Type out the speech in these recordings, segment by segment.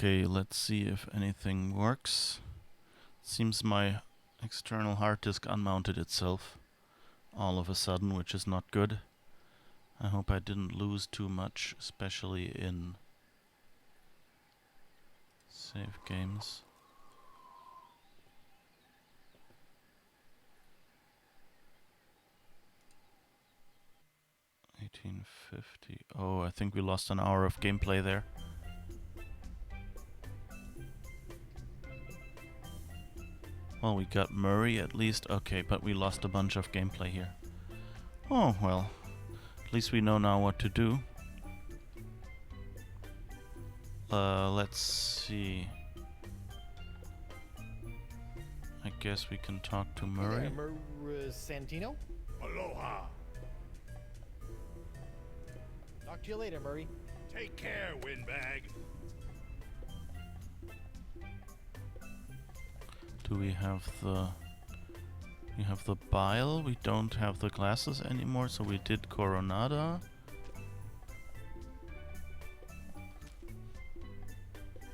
Okay, let's see if anything works. Seems my external hard disk unmounted itself all of a sudden, which is not good. I hope I didn't lose too much, especially in save games. $18.50. Oh, I think we lost an hour of gameplay there. Well, we got Murray at least. Okay, but we lost a bunch of gameplay here. Oh, well. At least we know now what to do. Let's see. I guess we can talk to Murray. Santino? Aloha. Talk to you later, Murray. Take care, windbag. Do we have the... We have the bile, we don't have the glasses anymore, so we did Coronada.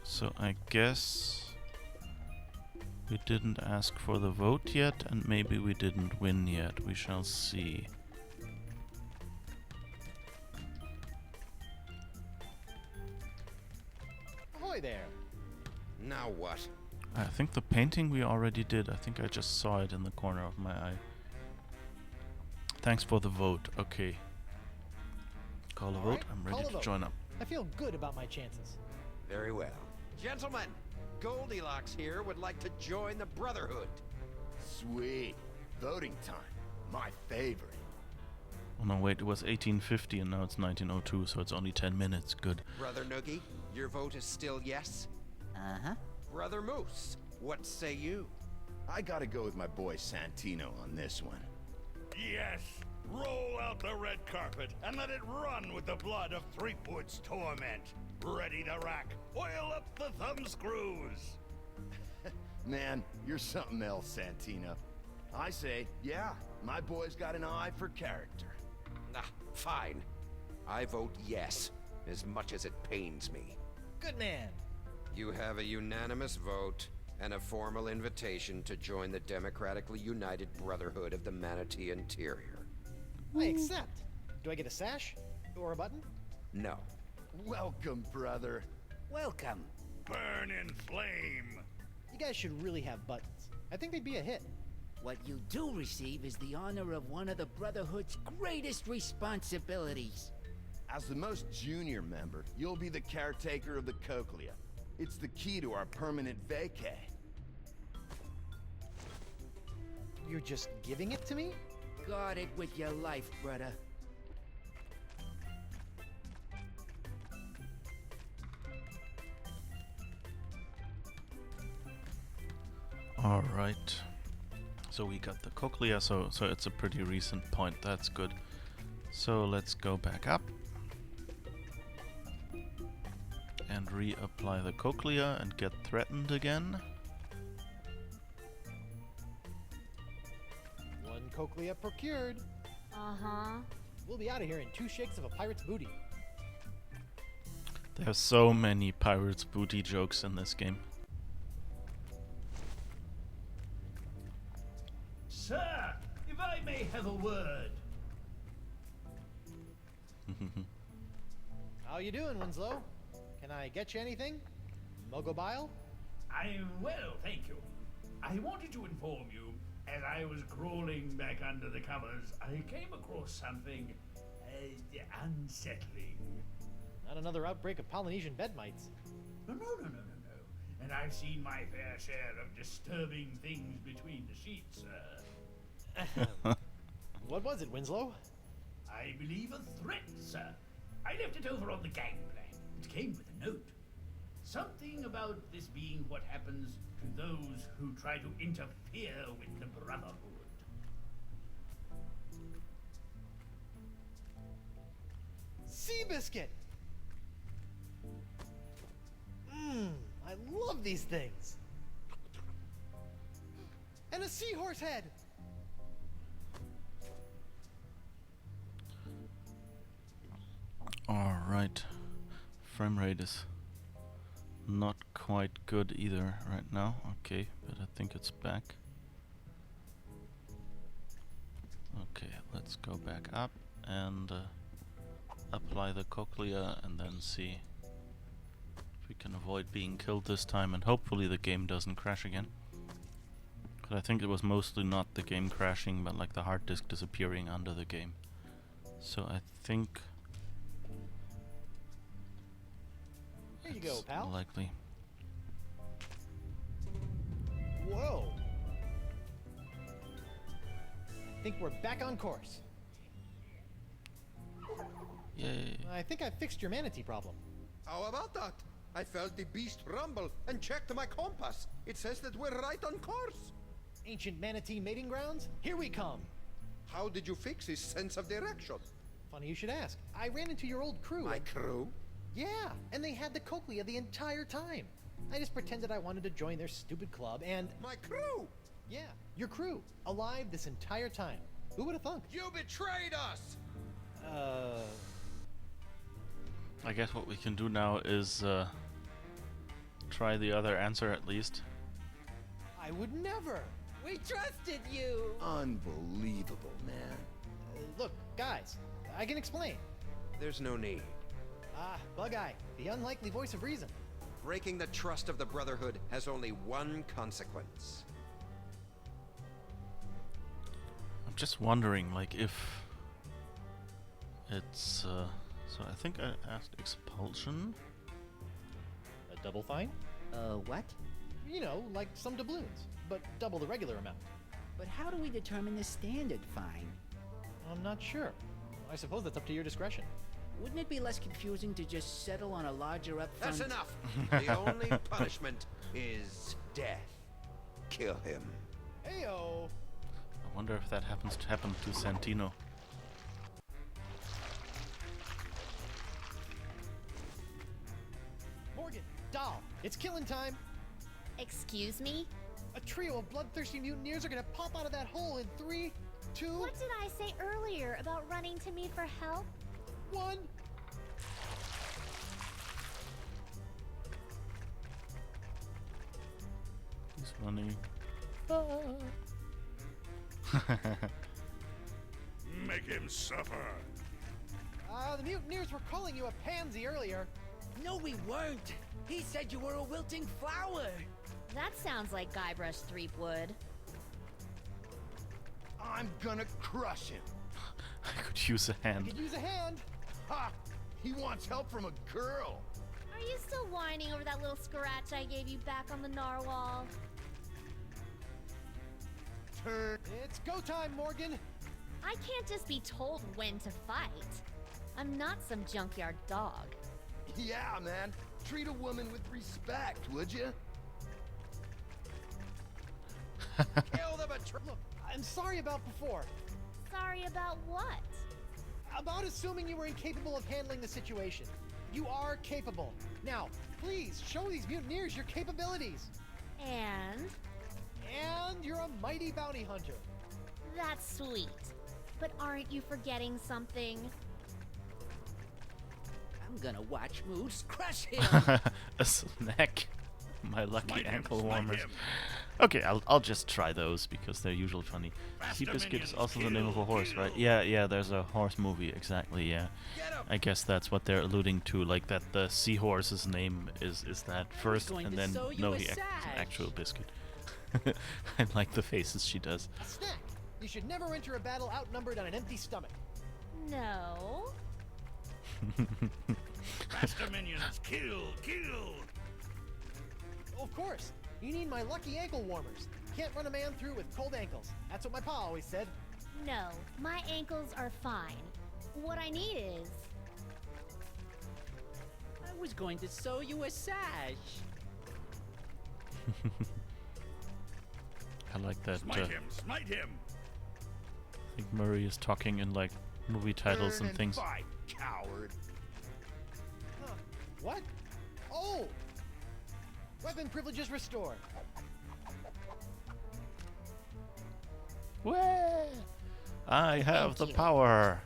So I guess we didn't ask for the vote yet, and maybe we didn't win yet. We shall see. Ahoy there. Now what? I think the painting we already did. I think I just saw it in the corner of my eye. Thanks for the vote. Okay. Call a vote. Alright, I'm call ready a to vote. join up. I feel good about my chances. Very well. Gentlemen, Goldilocks here would like to join the Brotherhood. Sweet. Voting time. My favorite. Oh no, wait, it was 1850 and now it's 1902, so it's only 10 minutes. Good. Brother Noogie, your vote is still yes? Uh-huh. Brother Moose, what say you? I gotta go with my boy Santino on this one. Yes. Roll out the red carpet and let it run with the blood of Threepwood's torment. Ready to rack. Oil up the thumb screws. Man, you're something else, Santino. I say, yeah, my boy's got an eye for character. Ah, fine. I vote yes, as much as it pains me. Good man. You have a unanimous vote and a formal invitation to join the democratically united Brotherhood of the Manatee Interior. I accept. Do I get a sash? Or a button? No. Welcome, brother. Welcome. Burn in flame. You guys should really have buttons. I think they'd be a hit. What you do receive is the honor of one of the Brotherhood's greatest responsibilities. As the most junior member, you'll be the caretaker of the cochlea. It's the key to our permanent vacay. You're just giving it to me? Guard it with your life, brother. Alright. So we got the cochlea, so it's a pretty recent point. That's good. So let's go back up. And reapply the cochlea and get threatened again. One cochlea procured. Uh-huh. We'll be out of here in 2 shakes of a pirate's booty. There's so many pirates booty jokes in this game. Sir, if I may have a word. How you doing, Winslow? Can I get you anything? Mugglebile? I'm well, thank you. I wanted to inform you, as I was crawling back under the covers, I came across something unsettling. Not another outbreak of Polynesian bed mites. No. And I've seen my fair share of disturbing things between the sheets, sir. What was it, Winslow? I believe a threat, sir. I left it over on the gangplank. It came with a note. Something about this being what happens to those who try to interfere with the Brotherhood. Seabiscuit! I love these things. And a seahorse head! Alright. Frame rate is not quite good either right now. Okay, but I think it's back. Okay, let's go back up and apply the cochlea and then see if we can avoid being killed this time, and hopefully the game doesn't crash again. But I think it was mostly not the game crashing, but like the hard disk disappearing under the game. So I think Here you go, it's pal. likely. Whoa. I think we're back on course. Yay. I think I fixed your manatee problem. How about that? I felt the beast rumble and checked my compass. It says that we're right on course. Ancient manatee mating grounds? Here we come. How did you fix his sense of direction? Funny you should ask. I ran into your old crew. My and- crew? Yeah, and they had the cochlea the entire time. I just pretended I wanted to join their stupid club and... My crew? Yeah, your crew. Alive this entire time. Who would have thunk? You betrayed us! I guess what we can do now is try the other answer at least. I would never. We trusted you! Unbelievable, man. Look, guys, I can explain. There's no need. Ah, Bug-Eye, the unlikely voice of reason. Breaking the trust of the Brotherhood has only one consequence. I'm just wondering, like, if it's so I think I asked expulsion. A double fine? What? You know, like some doubloons, but double the regular amount. But how do we determine the standard fine? I'm not sure. I suppose that's up to your discretion. Wouldn't it be less confusing to just settle on a larger upfront? That's enough! The only punishment is death. Kill him. Heyo! I wonder if that happens to happen to Santino. Morgan, Doll, it's killing time. Excuse me? A trio of bloodthirsty mutineers are gonna pop out of that hole in 3, 2, What did I say earlier about running to me for help? 1. He's running. Make him suffer. The mutineers were calling you a pansy earlier. No, we weren't! He said you were a wilting flower! That sounds like Guybrush Threepwood. I'm gonna crush him. I could use a hand. Could use a hand. Ha! He wants help from a girl. Are you still whining over that little scratch I gave you back on the narwhal? Turn. It's go time, Morgan. I can't just be told when to fight. I'm not some junkyard dog. Yeah, man. Treat a woman with respect, would you? Kill the betrayer! Look, I'm sorry about before. Sorry about what? About assuming you were incapable of handling the situation. You are capable. Now, please show these mutineers your capabilities. And And you're a mighty bounty hunter. that's sweet. But aren't you forgetting something? I'm gonna watch Moose crush him! A snack. My lucky Smite him, ankle smite warmers. him. Okay, I'll just try those because they're usually funny. Faster Seabiscuit is minions, also the name of a kill, horse, right? kill. Yeah, there's a horse movie, exactly, yeah. Get him! I guess that's what they're alluding to, like that the seahorse's name is that first, going and to then sew you no, a he it's an sash. actual biscuit. I like the faces she does. A snack. You should never enter a battle outnumbered on an empty stomach. No. Faster minions, kill, kill. Of course. You need my lucky ankle warmers. Can't run a man through with cold ankles. That's what my pa always said. No, my ankles are fine. What I need is... I was going to sew you a sash! I like that. Smite him, smite him. I think Murray is talking in like movie titles Turn and things. Fight, coward. Huh. What? Oh! Weapon privileges restored. Wah! I have Thank the you. power.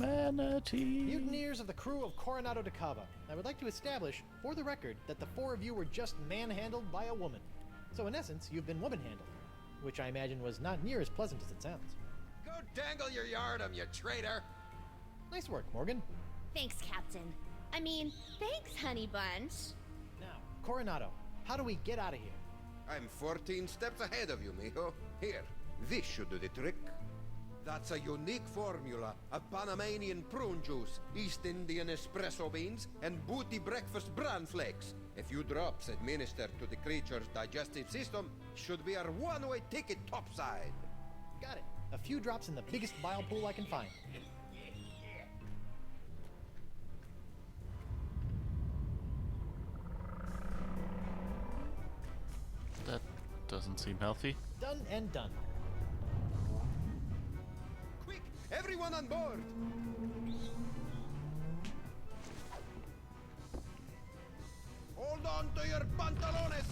Manatee. Mutineers of the crew of Coronado de Cava. I would like to establish, for the record, that the 4 of you were just manhandled by a woman. So in essence, you've been woman-handled, which I imagine was not near as pleasant as it sounds. Go dangle your yardum, you traitor! Nice work, Morgan. Thanks, Captain. I mean, thanks, Honey Bunch. Now, Coronado, how do we get out of here? I'm 14 steps ahead of you, mijo. Here, this should do the trick. That's a unique formula of Panamanian prune juice, East Indian espresso beans, and booty breakfast bran flakes. A few drops administered to the creature's digestive system should be our one-way ticket topside. Got it. A few drops in the biggest bile pool I can find. That doesn't seem healthy. Done and done. Quick, everyone on board! Hold on to your pantalones!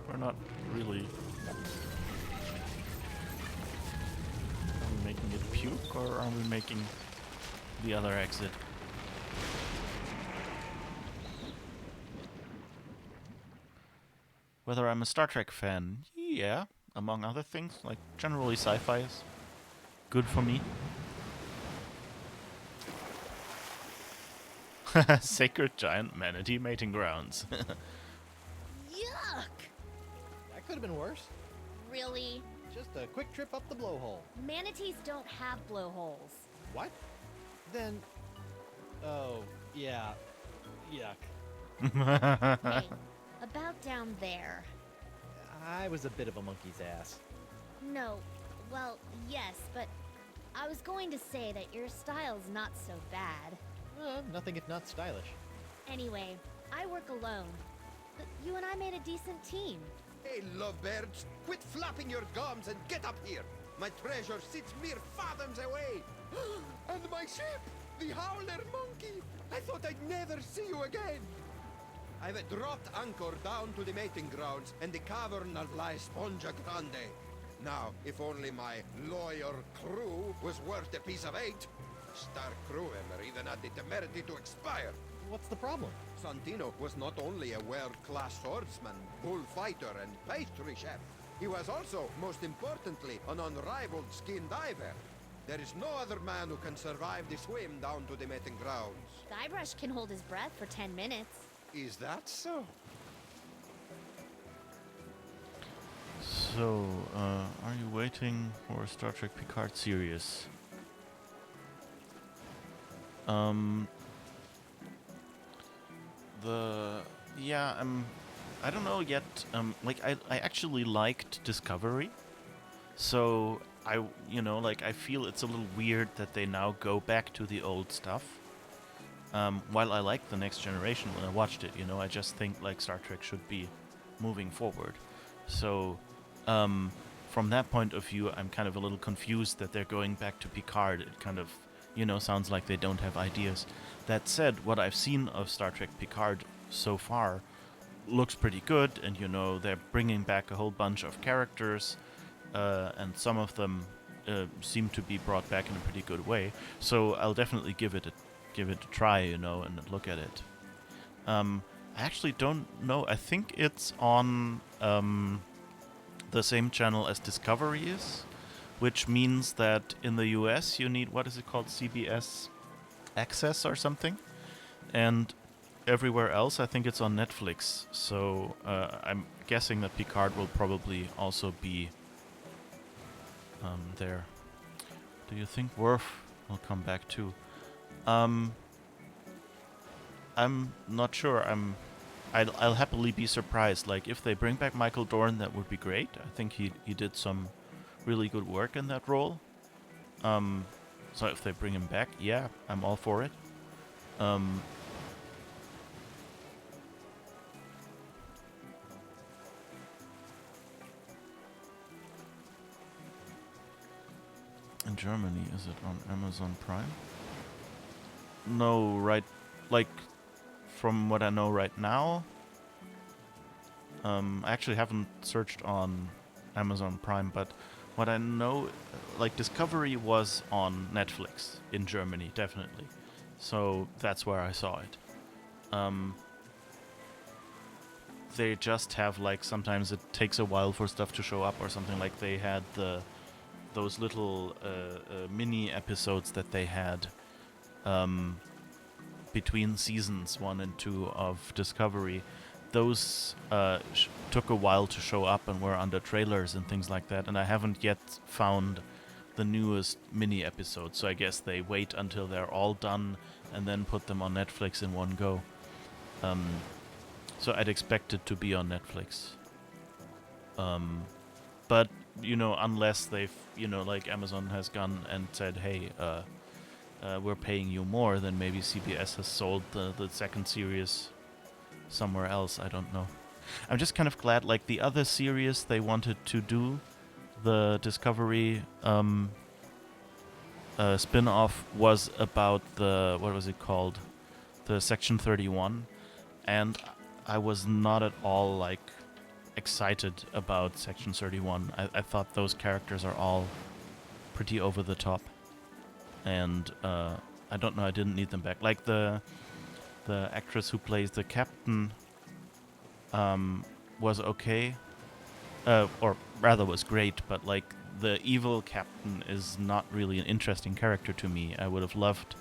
We're not really. Are we making it puke or are we making the other exit? Whether I'm a Star Trek fan, yeah, among other things, like generally sci-fi is good for me. Sacred giant manatee mating grounds. Yuck! That could have been worse. Really? Just a quick trip up the blowhole. Manatees don't have blowholes. What? Then... Oh, yeah. Yuck. Hey, about down there. I was a bit of a monkey's ass. No, well, yes, but I was going to say that your style's not so bad. Nothing if not stylish. Anyway, I work alone, but you and I made a decent team. Hey, lovebirds, quit flapping your gums and get up here! My treasure sits mere fathoms away! And my ship! The Howler Monkey! I thought I'd never see you again! I've dropped anchor down to the mating grounds and the cavern of La Esponja Grande. Now, if only my lawyer crew was worth a piece of eight. Star crewmen are even at the temerity to expire. What's the problem? Santino was not only a world-class swordsman, bullfighter, and pastry chef. He was also, most importantly, an unrivaled skin diver. There is no other man who can survive the swim down to the mating grounds. Guybrush can hold his breath for 10 minutes. Is that so? So, are you waiting for a Star Trek Picard series? I don't know yet. I actually liked Discovery, so I feel it's a little weird that they now go back to the old stuff. While I liked The Next Generation when I watched it, I just think like Star Trek should be moving forward. So, from that point of view, I'm kind of a little confused that they're going back to Picard. It kind of, sounds like they don't have ideas. That said, what I've seen of Star Trek Picard so far looks pretty good, and they're bringing back a whole bunch of characters, and some of them seem to be brought back in a pretty good way. So I'll definitely give it a try, and look at it. I actually don't know. I think it's on the same channel as Discovery is, which means that in the US you need, what is it called, CBS Access or something, and everywhere else I think it's on Netflix. So I'm guessing that Picard will probably also be there. Do you think Worf will come back too? I'm not sure. I'll happily be surprised. Like, if they bring back Michael Dorn, that would be great. I think he did some really good work in that role. So if they bring him back, yeah, I'm all for it. In Germany, is it on Amazon Prime? No, from what I know right now, I actually haven't searched on Amazon Prime, but what I know, like Discovery was on Netflix in Germany, definitely. So that's where I saw it. They just have like sometimes it takes a while for stuff to show up or something. Like they had those little mini episodes that they had between seasons 1 and 2 of Discovery. Those took a while to show up and were under trailers and things like that, and I haven't yet found the newest mini episodes, so I guess they wait until they're all done and then put them on Netflix in one go. So I'd expect it to be on Netflix. But, you know, unless they've, you know, like Amazon has gone and said, hey, we're paying you more, then maybe CBS has sold the second series somewhere else. I don't know. I'm just kind of glad, like, the other series they wanted to do, the Discovery spin-off, was about the, what was it called? The Section 31. And I was not at all, like, excited about Section 31. I thought those characters are all pretty over the top. And I don't know, I didn't need them back. Like, the actress who plays the captain was okay. Or rather was great, but, like, the evil captain is not really an interesting character to me. I would have loved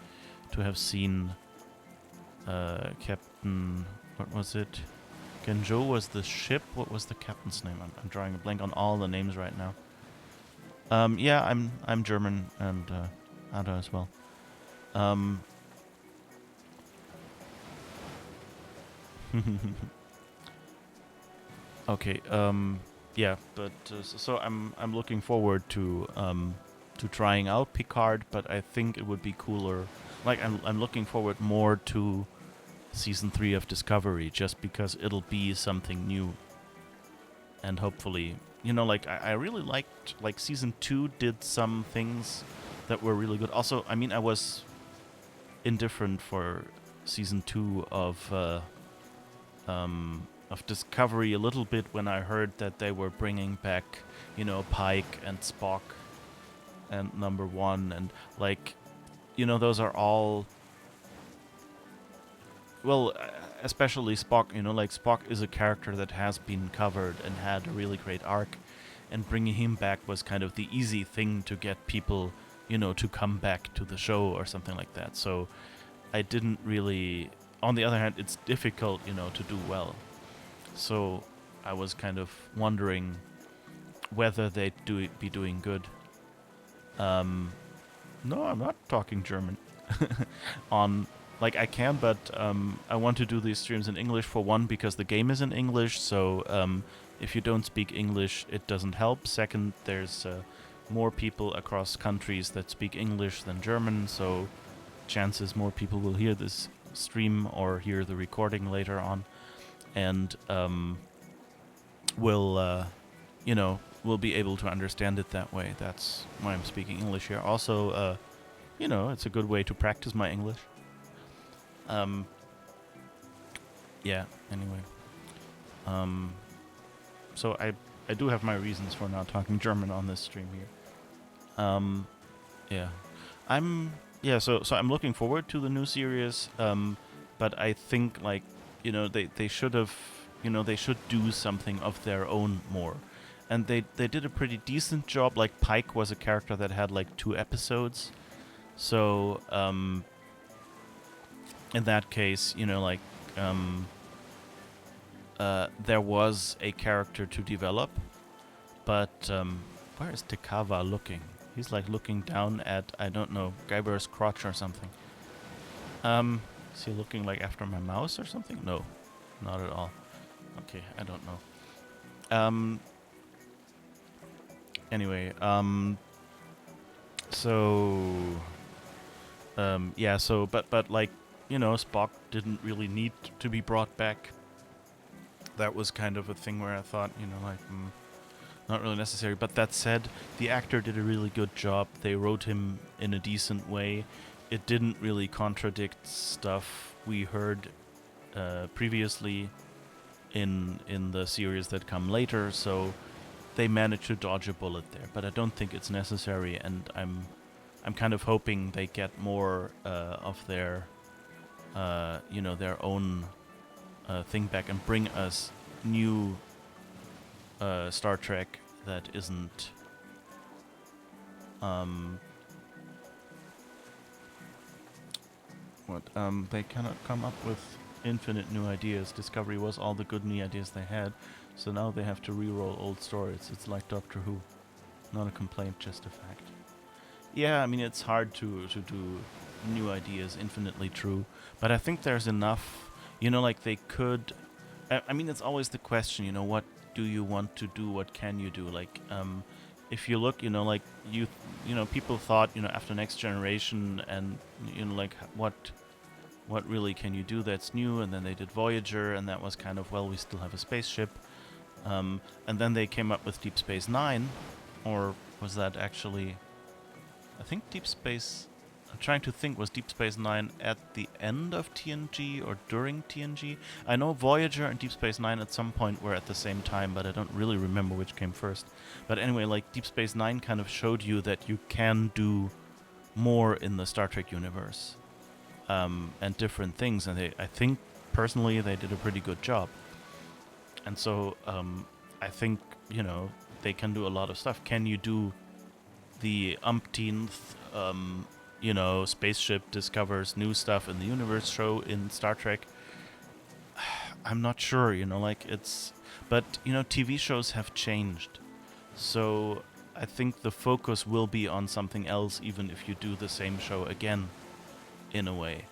to have seen Captain... What was it? Genjo was the ship. What was the captain's name? I'm drawing a blank on all the names right now. Yeah, I'm German and Ada as well. Okay. Yeah, but so I'm looking forward to trying out Picard, but I think it would be cooler. Like I'm looking forward more to season 3 of Discovery, just because it'll be something new. And hopefully, you know, like I really liked, like, season 2 did some things that were really good. Also, I mean, I was indifferent for season 2 of Discovery a little bit when I heard that they were bringing back, you know, Pike and Spock and Number 1, and, like, you know, those are all... Well, especially Spock, you know, like, Spock is a character that has been covered and had a really great arc, and bringing him back was kind of the easy thing to get people, you know, to come back to the show or something like that. So I didn't really... On the other hand, it's difficult, you know, to do well. So I was kind of wondering whether they'd be doing good. No, I'm not talking German. Like, I can, but I want to do these streams in English, for one, because the game is in English, so if you don't speak English, it doesn't help. Second, there's more people across countries that speak English than German, so chances more people will hear this stream or hear the recording later on, and will, you know, will be able to understand it that way. That's why I'm speaking English here. Also, you know, it's a good way to practice my English. Yeah, anyway. So I do have my reasons for not talking German on this stream here. Yeah. So I'm looking forward to the new series, but I think, like, you know, they should have, you know, they should do something of their own more. And they did a pretty decent job. Like, Pike was a character that had, like, 2 episodes. So, in that case, you know, like, there was a character to develop, but where is Tekava looking? He's, like, looking down at, I don't know, Guiber's crotch or something. Is he looking, like, after my mouse or something? No, not at all. Okay, I don't know. Anyway, yeah, so, but, like, you know, Spock didn't really need to be brought back. That was kind of a thing where I thought, you know, like, not really necessary. But that said, the actor did a really good job. They wrote him in a decent way. It didn't really contradict stuff we heard previously in the series that come later. So they managed to dodge a bullet there, but I don't think it's necessary, and I'm kind of hoping they get more of their their own thing back and bring us new Star Trek that isn't they cannot come up with infinite new ideas. Discovery was all the good new ideas they had, so now they have to re-roll old stories. It's like Doctor Who. Not a complaint, just a fact. Yeah, I mean, it's hard to do new ideas infinitely true, but I think there's enough, like they could... I mean, it's always the question, what do you want to do, what can you do? Like, if you look, like, people thought, after Next Generation and, like, what really can you do that's new? And then they did Voyager, and that was kind of, well, we still have a spaceship. And then they came up with Deep Space Nine, or was that actually... I think Deep Space... I'm trying to think, was Deep Space Nine at the end of TNG or during TNG? I know Voyager and Deep Space Nine at some point were at the same time, but I don't really remember which came first. But anyway, like, Deep Space Nine kind of showed you that you can do more in the Star Trek universe. And different things, and I think, personally, they did a pretty good job. And so, I think, they can do a lot of stuff. Can you do the umpteenth, spaceship discovers new stuff in the universe show in Star Trek? I'm not sure, but, TV shows have changed. So I think the focus will be on something else, even if you do the same show again, in a way.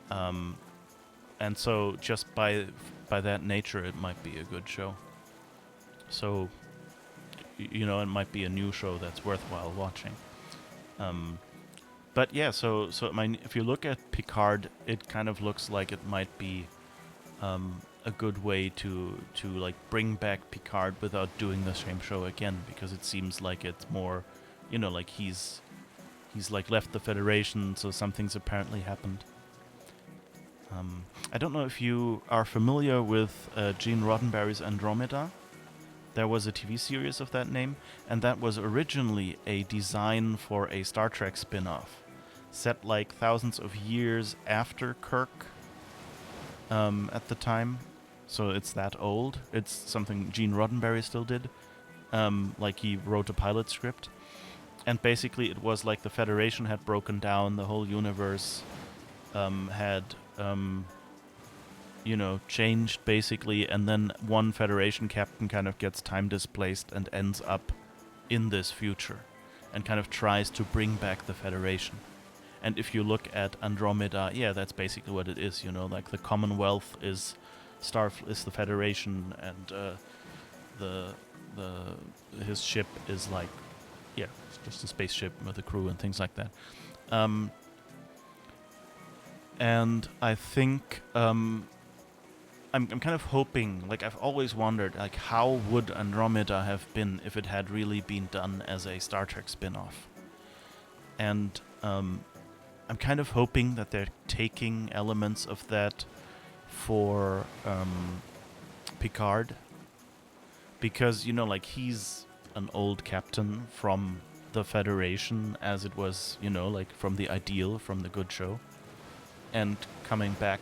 And so just by that nature, it might be a good show. So, it might be a new show that's worthwhile watching. But yeah, so if you look at Picard, it kind of looks like it might be a good way to like bring back Picard without doing the same show again, because it seems like it's more, like he's like left the Federation, so something's apparently happened. I don't know if you are familiar with Gene Roddenberry's Andromeda. There was a TV series of that name, and that was originally a design for a Star Trek spin-off, set like thousands of years after Kirk at the time. So it's that old. It's something Gene Roddenberry still did. Like he wrote a pilot script. And basically it was like the Federation had broken down, the whole universe had... changed basically, and then one Federation captain kind of gets time displaced and ends up in this future and kind of tries to bring back the Federation. And if you look at Andromeda, yeah, that's basically what it is, like the Commonwealth is the Federation, and his ship is like, yeah, it's just a spaceship with a crew and things like that. And I think I'm kind of hoping, like I've always wondered, like how would Andromeda have been if it had really been done as a Star Trek spin-off? And I'm kind of hoping that they're taking elements of that for Picard, because like he's an old captain from the Federation, as it was, like from the Ideal, from the good show, and coming back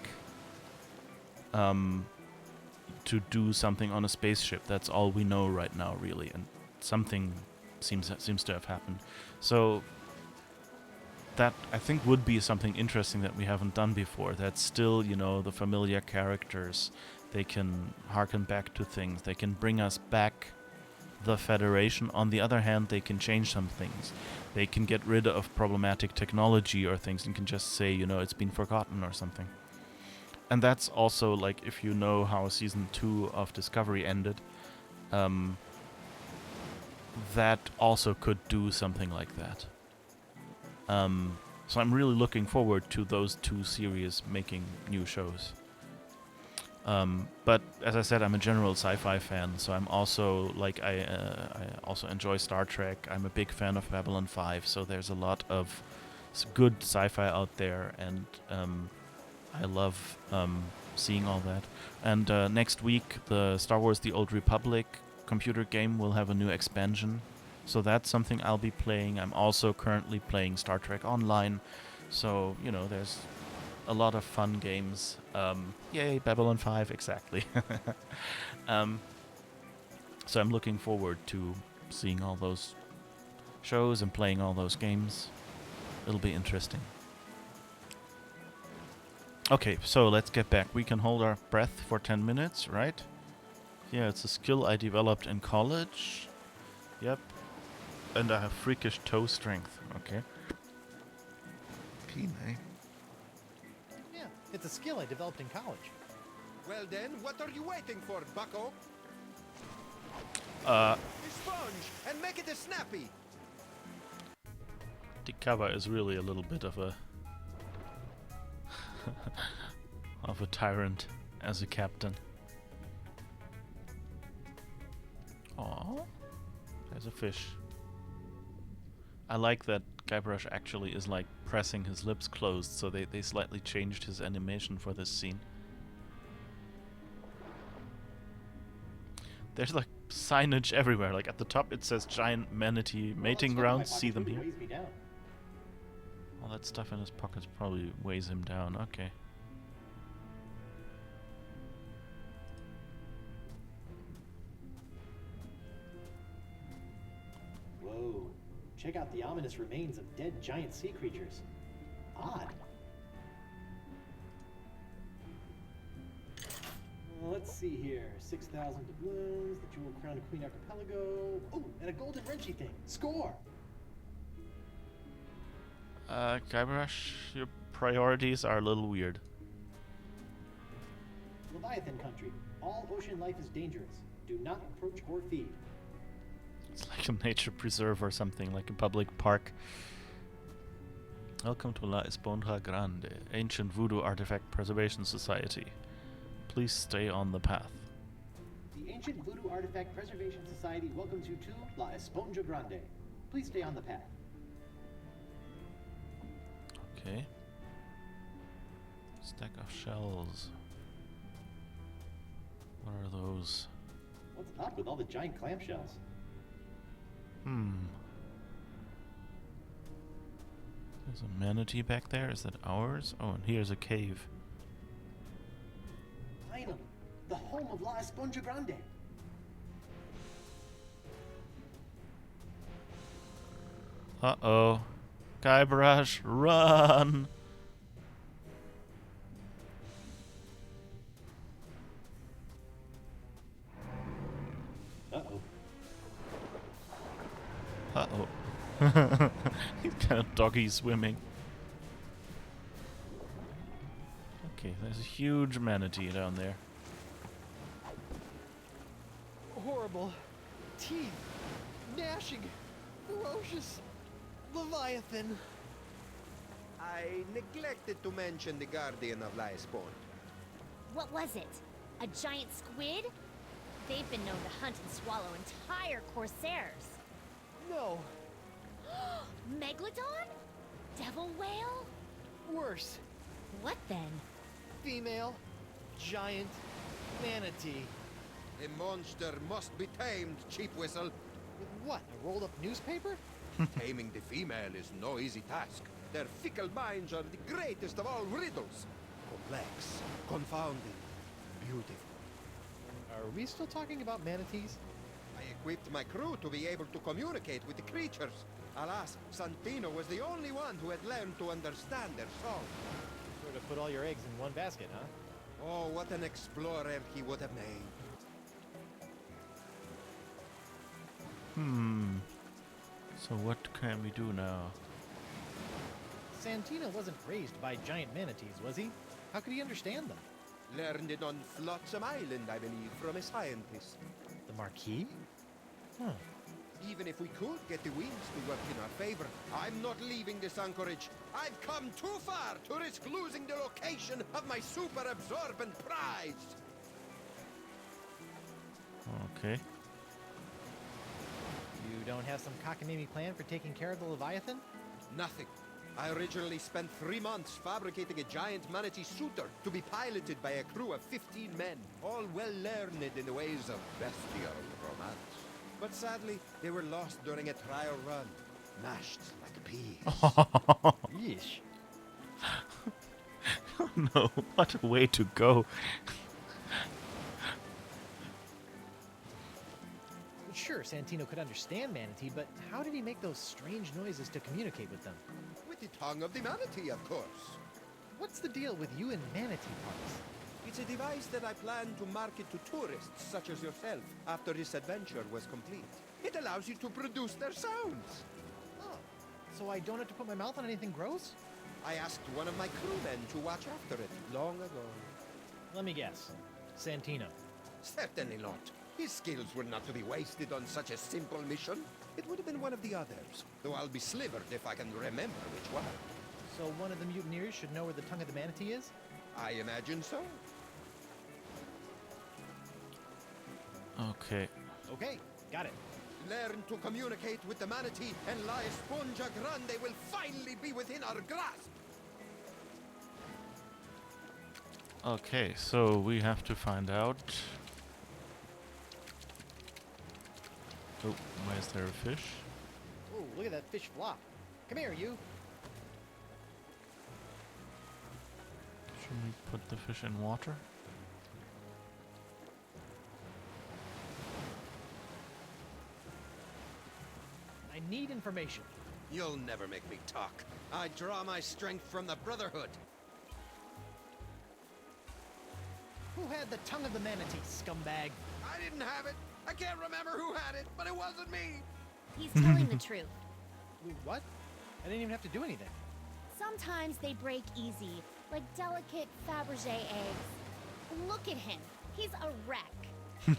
to do something on a spaceship. That's all we know right now, really, and something seems to have happened. So that, I think, would be something interesting that we haven't done before. That's still, the familiar characters. They can harken back to things. They can bring us back the Federation. On the other hand, they can change some things. They can get rid of problematic technology or things and can just say, it's been forgotten or something. And that's also, like, if you know how Season 2 of Discovery ended, that also could do something like that. So I'm really looking forward to those two series making new shows. But as I said, I'm a general sci-fi fan, so I'm also, like, I also enjoy Star Trek. I'm a big fan of Babylon 5, so there's a lot of good sci-fi out there, and I love seeing all that. And next week, the Star Wars The Old Republic computer game will have a new expansion. So that's something I'll be playing. I'm also currently playing Star Trek Online. So, you know, there's a lot of fun games. Yay, Babylon 5, exactly. So I'm looking forward to seeing all those shows and playing all those games. It'll be interesting. Okay, so let's get back. We can hold our breath for 10 minutes, right? Yeah, it's a skill I developed in college. Yep. And I have freakish toe strength. Okay. Keen, eh? Yeah, it's a skill I developed in college. Well then, what are you waiting for, bucko? Uh, A sponge, and make it a snappy! Dikaba is really a little bit of a of a tyrant as a captain. Aww. There's a fish. I like that Guybrush actually is like pressing his lips closed, so they slightly changed his animation for this scene. There's like signage everywhere, like at the top it says giant manatee mating grounds, see them here. Weighs me down. All that stuff in his pockets probably weighs him down, okay. Whoa. Check out the ominous remains of dead giant sea creatures. Odd. Let's see here. 6,000 doubloons, the Jewel Crown Queen Archipelago. Oh, and a golden wrenchy thing. Score! Guybrush, your priorities are a little weird. Leviathan country. All ocean life is dangerous. Do not approach or feed. It's like a nature preserve or something, like a public park. Welcome to La Esponja Grande, Ancient Voodoo Artifact Preservation Society. Please stay on the path. The Ancient Voodoo Artifact Preservation Society welcomes you to La Esponja Grande. Please stay on the path. Okay. Stack of shells. What are those? What's up with all the giant clamshells? There's a manatee back there. Is that ours? Oh, and here's a cave. Finally, the home of La Esponja Grande. Uh-oh. Guybrush, run! Uh-oh. Uh-oh. He's kind of doggy swimming. Okay, there's a huge manatee down there. Horrible. Teeth. Gnashing. Ferocious. Leviathan. I neglected to mention the Guardian of La Esponja. What was it? A giant squid? They've been known to hunt and swallow entire corsairs. No. Megalodon? Devil whale? Worse. What then? Female. Giant. Manatee. The monster must be tamed, cheap whistle. With what? A rolled up newspaper? Taming the female is no easy task. Their fickle minds are the greatest of all riddles. Complex, confounding, beautiful. Are we still talking about manatees? I equipped my crew to be able to communicate with the creatures. Alas, Santino was the only one who had learned to understand their song. Sort of put all your eggs in one basket, huh? Oh, what an explorer he would have made. So what can we do now? Santino wasn't raised by giant manatees, was he? How could he understand them? Learned it on Flotsam Island, I believe, from a scientist. The Marquis? Huh. Even if we could get the winds to work in our favor, I'm not leaving this anchorage. I've come too far to risk losing the location of my super absorbent prize. Okay. You don't have some cockamamie plan for taking care of the Leviathan? Nothing. I originally spent 3 months fabricating a giant manatee suitor to be piloted by a crew of 15 men, all well learned in the ways of bestial romance. But sadly, they were lost during a trial run, mashed like peas. Yeesh. Oh no, what a way to go. Sure, Santino could understand Manatee, but how did he make those strange noises to communicate with them? With the tongue of the manatee, of course. What's the deal with you and Manatee parts? It's a device that I plan to market to tourists such as yourself after this adventure was complete. It allows you to produce their sounds. Oh, so I don't have to put my mouth on anything gross? I asked one of my crewmen to watch after it long ago. Let me guess. Santino. Certainly not. His skills were not to be wasted on such a simple mission. It would have been one of the others, though I'll be slivered if I can remember which one. So one of the mutineers should know where the tongue of the Manatee is? I imagine so. Okay. Okay, got it. Learn to communicate with the manatee, and La Esponja Grande will finally be within our grasp. Okay, so we have to find out. Oh, why is there a fish? Oh, look at that fish flop. Come here, you. Should we put the fish in water? I need information. You'll never make me talk. I draw my strength from the Brotherhood. Who had the tongue of the Manatee, scumbag? I didn't have it. I can't remember who had it, but it wasn't me. He's telling the truth. What? I didn't even have to do anything. Sometimes they break easy, like delicate Fabergé eggs. Look at him. He's a wreck.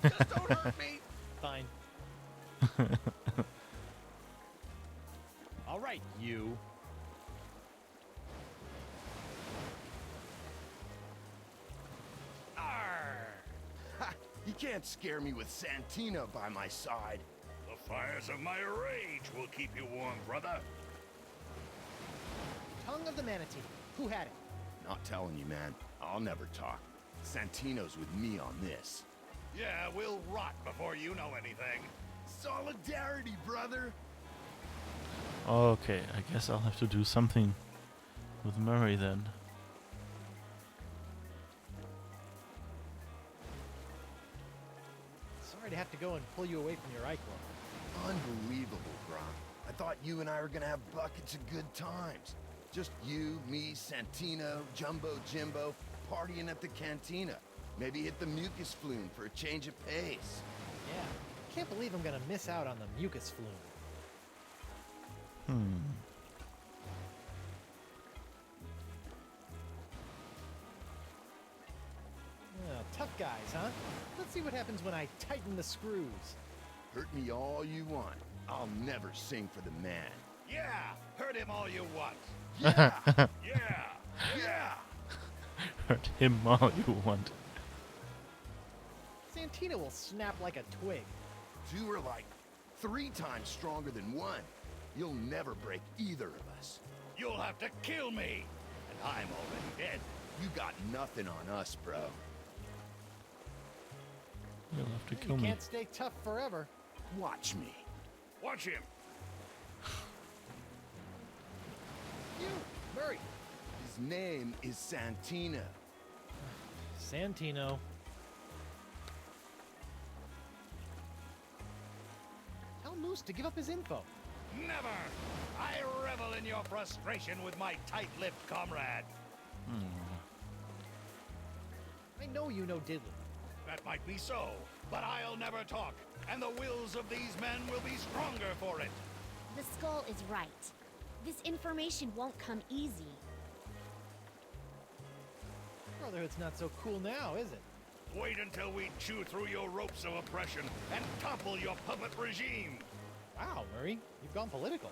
Just don't hurt me. Fine. All right, you. Arr! Ha! You can't scare me with Santino by my side. The fires of my rage will keep you warm, brother. Tongue of the Manatee. Who had it? Not telling you, man. I'll never talk. Santino's with me on this. Yeah, we'll rot before you know anything. Solidarity, brother! Okay, I guess I'll have to do something with Murray then. Sorry to have to go and pull you away from your iClub. Unbelievable, Gron. I thought you and I were gonna have buckets of good times. Just you, me, Santino, Jumbo Jimbo, partying at the cantina. Maybe hit the mucus flume for a change of pace. Yeah. Can't believe I'm gonna miss out on the mucus flume. Tough guys, huh? Let's see what happens when I tighten the screws. Hurt me all you want. I'll never sing for the man. Yeah, hurt him all you want. Yeah! Yeah, Yeah! Hurt him all you want. Santino will snap like a twig. Two are like 3 times stronger than one. You'll never break either of us. You'll have to kill me, and I'm already dead. You got nothing on us, bro. You'll have to You kill me. can't stay tough forever. Watch me. Watch him. You, Murray. His name is Santino. Santino. Tell Moose to give up his info. Never! I revel in your frustration with my tight-lipped comrade. I know you know Diddley. That might be so, but I'll never talk, and the wills of these men will be stronger for it. The skull is right. This information won't come easy. Brotherhood's not so cool now, is it? Wait until we chew through your ropes of oppression and topple your puppet regime. Wow, Murray, you've gone political.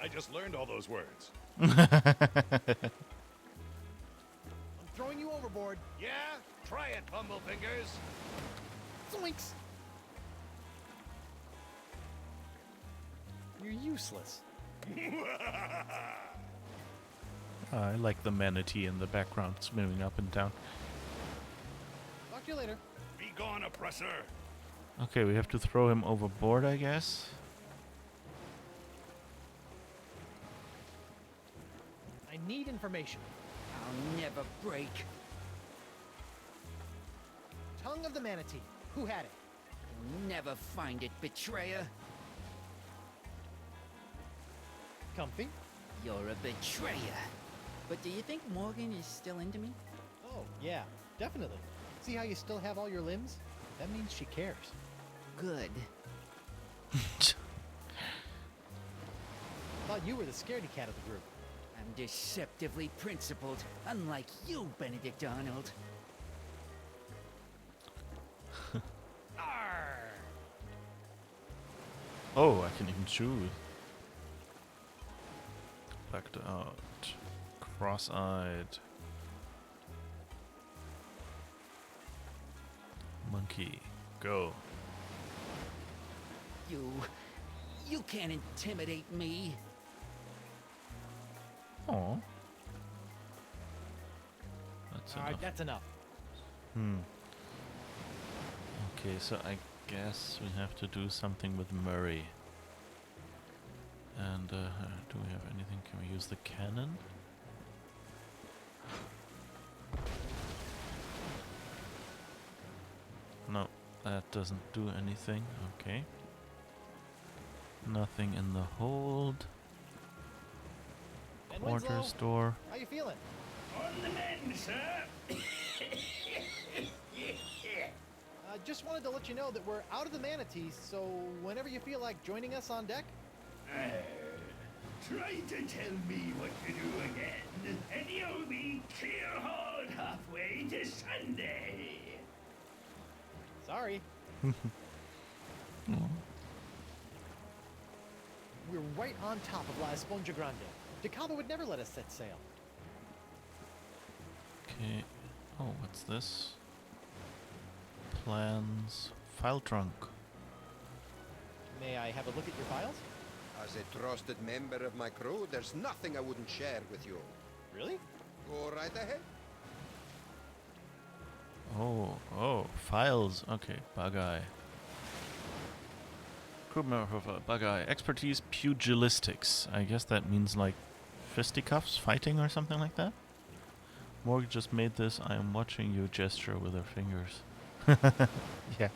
I just learned all those words. I'm throwing you overboard. Yeah? Try it, Bumblefingers. Zoinks! You're useless. I like the manatee in the background swimming up and down. Talk to you later. Be gone, oppressor. Okay, we have to throw him overboard, I guess. I need information. I'll never break. Tongue of the manatee. Who had it? You'll never find it, betrayer. Comfy? You're a betrayer. But do you think Morgan is still into me? Oh, yeah, definitely. See how you still have all your limbs? That means she cares. Good. Thought you were the scaredy cat of the group. I'm deceptively principled, unlike you, Benedict Arnold. Arr! Oh, I can even choose. Blacked out. Cross-eyed. Monkey. Go. You can't intimidate me. Oh. That's Alright, enough. that's enough. Okay, so I guess we have to do something with Murray. And do we have anything? Can we use the cannon? No, that doesn't do anything. Okay. Nothing in the hold. And Quarter Winslow, store. how you feeling? On the mend, sir. Just wanted to let you know that we're out of the Manatees, so whenever you feel like joining us on deck. Try to tell me what to do again, and you'll be clear-hauled halfway to Sunday. Sorry. We're right on top of La Esponja Grande. DeCava would never let us set sail. Okay. Oh, what's this? Plans. File trunk. May I have a look at your files? As a trusted member of my crew, there's nothing I wouldn't share with you. Really? Go right ahead. Oh, files. Okay, Bugeye. Crew member of Bugeye. Expertise pugilistics. I guess that means like fisticuffs, fighting or something like that? Morgan just made this I am watching you gesture with her fingers. Yeah.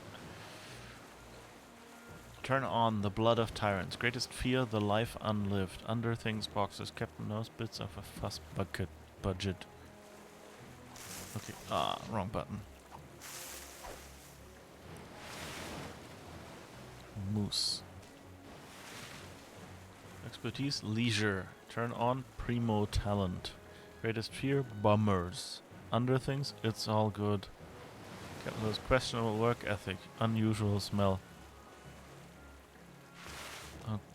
Turn on the blood of tyrants. Greatest fear, the life unlived. Under things, boxes, Captain Nose, bits of a fuss bucket budget. Okay, wrong button. Moose. Expertise, leisure. Turn on primo talent. Greatest fear, bummers. Under things, it's all good. Captain Nose, questionable work ethic. Unusual smell.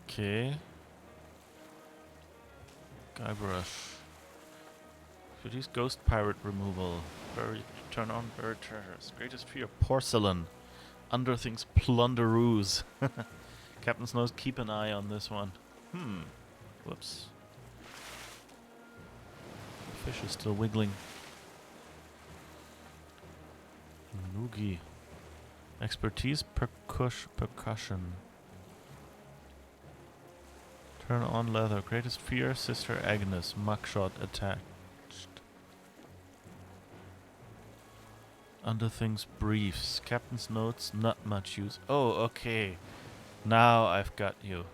Okay. Guybrush. Expertise, ghost pirate removal. Turn on buried treasures. Greatest fear, porcelain. Under things, plunderoos. Captain's Nose, keep an eye on this one. Whoops. The fish is still wiggling. Noogie. Expertise, percussion. Turn on leather. Greatest fear, Sister Agnes. Muckshot attached. Under things, briefs. Captain's notes, not much use. Oh, okay. Now I've got you.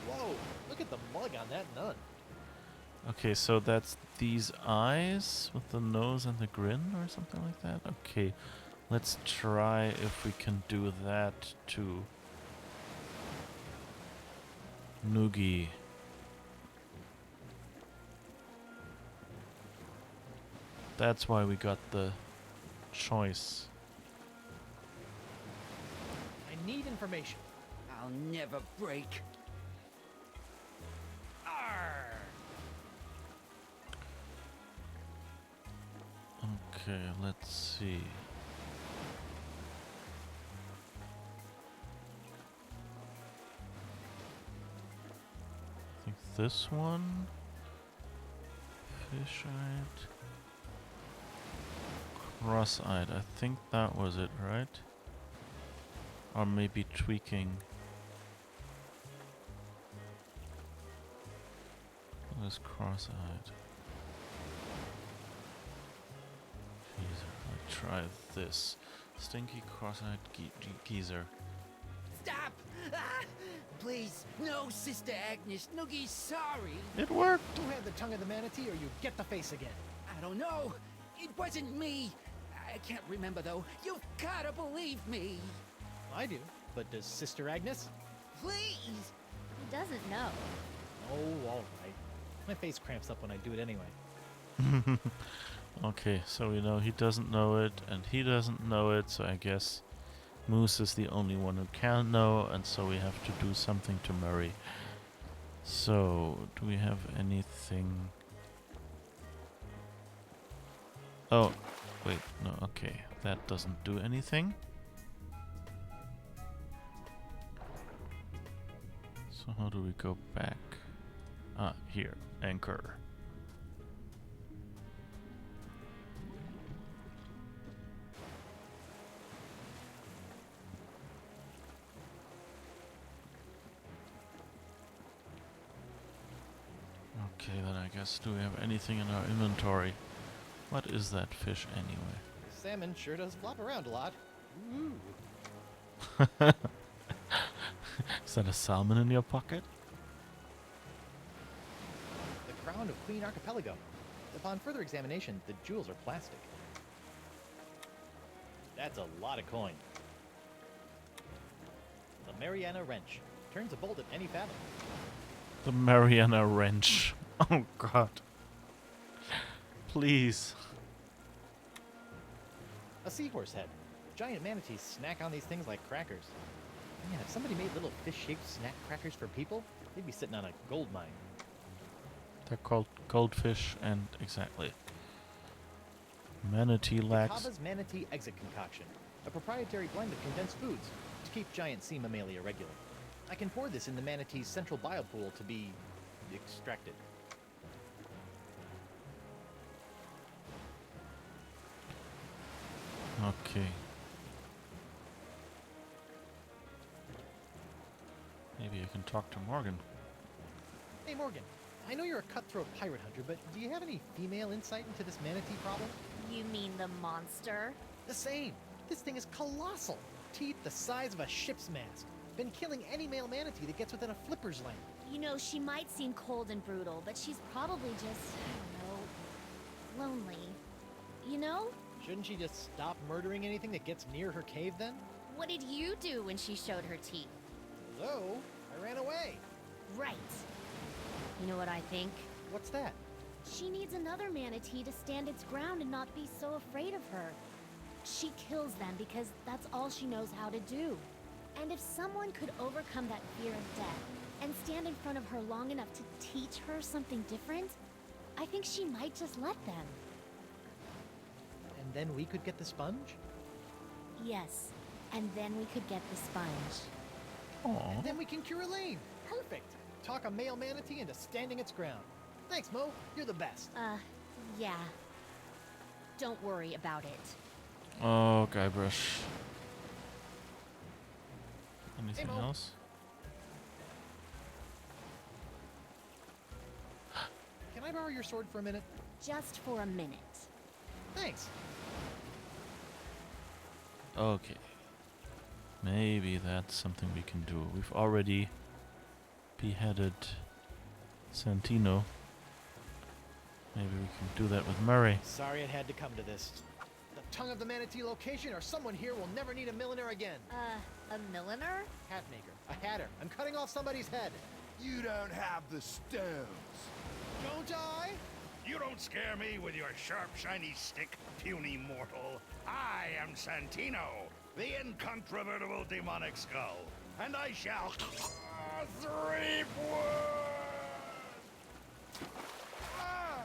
Whoa, look at the mug on that nun. Okay, so that's these eyes with the nose and the grin or something like that? Okay, let's try if we can do that too. Noogie. That's why we got the choice. I need information. I'll never break. Arr! Okay, let's see. I think this one. Fish-eyed. Cross-eyed. I think that was it, right? Or maybe tweaking. What is cross-eyed? Geezer. Let's try this. Stinky cross-eyed geezer. Stop! Ah! Please, no, Sister Agnes. Noogie's sorry. It worked! Who had the tongue of the manatee, or you get the face again? I don't know. It wasn't me. I can't remember, though. You've gotta believe me. I do. But does Sister Agnes? Please! He doesn't know. Oh, all right. My face cramps up when I do it anyway. Okay, so we know he doesn't know it, and he doesn't know it, so I guess Moose is the only one who can know, and so we have to do something to Murray. So, do we have anything? Oh, wait, no, okay. That doesn't do anything. So how do we go back? Ah, here, anchor. Okay, then I guess, do we have anything in our inventory? What is that fish anyway? Salmon sure does flop around a lot. Ooh. Is that a salmon in your pocket? The crown of Queen Archipelago. Upon further examination, the jewels are plastic. That's a lot of coin. The Mariana wrench. Turns a bolt at any fathom. The Mariana wrench. Oh god. Please. A seahorse head. Giant manatees snack on these things like crackers. Man, if somebody made little fish-shaped snack crackers for people, they'd be sitting on a gold mine. They're called goldfish and exactly. Manatee lax. Kava's Manatee Exit Concoction. A proprietary blend of condensed foods to keep giant sea mammalia regular. I can pour this in the manatee's central biopool to be extracted. Okay. Maybe I can talk to Morgan. Hey Morgan, I know you're a cutthroat pirate hunter, but do you have any female insight into this manatee problem? You mean the monster? The same. This thing is colossal. Teeth the size of a ship's mast. Been killing any male manatee that gets within a flipper's length. You know, she might seem cold and brutal, but she's probably just, I don't know, lonely. You know? Shouldn't she just stop murdering anything that gets near her cave then? What did you do when she showed her teeth? Hello? I ran away. Right. You know what I think? What's that? She needs another manatee to stand its ground and not be so afraid of her. She kills them because that's all she knows how to do. And if someone could overcome that fear of death and stand in front of her long enough to teach her something different, I think she might just let them. And then we could get the sponge? Yes, and then we could get the sponge. Aww. And then we can cure Elaine. Perfect. Talk a male manatee into standing its ground. Thanks, Mo. You're the best. Yeah. Don't worry about it. Oh, Guybrush. Anything Mo. else? Can I borrow your sword for a minute? Just for a minute. Thanks. Okay. Maybe that's something we can do. We've already beheaded Santino. Maybe we can do that with Murray. Sorry it had to come to this. The tongue of the manatee location, or someone here will never need a milliner again. A milliner? Hat maker. A hatter. I'm cutting off somebody's head. You don't have the stones. Don't I? You don't scare me with your sharp, shiny stick, puny mortal. I am Santino, the incontrovertible demonic skull, and I shall reap wood! Ah!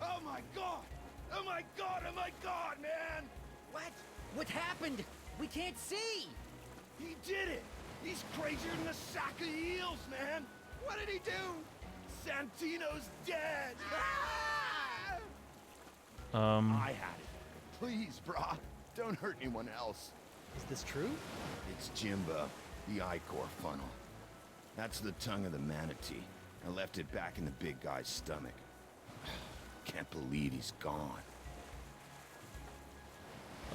Oh my god! Oh my god! Oh my god, man! What? What happened? We can't see! He did it! He's crazier than a sack of eels, man! What did he do? Santino's dead! Ah! I had it. Please, brah, don't hurt anyone else. Is this true? It's Jimbo, the Ichor funnel. That's the tongue of the manatee. I left it back in the big guy's stomach. Can't believe he's gone.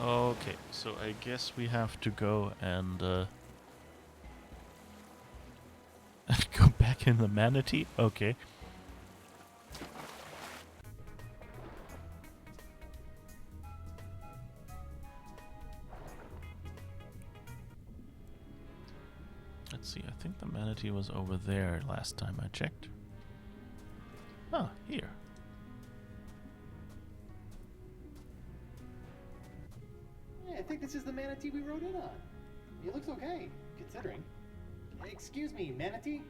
Okay, so I guess we have to go and go back in the manatee? Okay. Let's see, I think the manatee was over there last time I checked. Ah, here. Yeah, I think this is the manatee we rode in on. He looks okay, considering. Excuse me, manatee?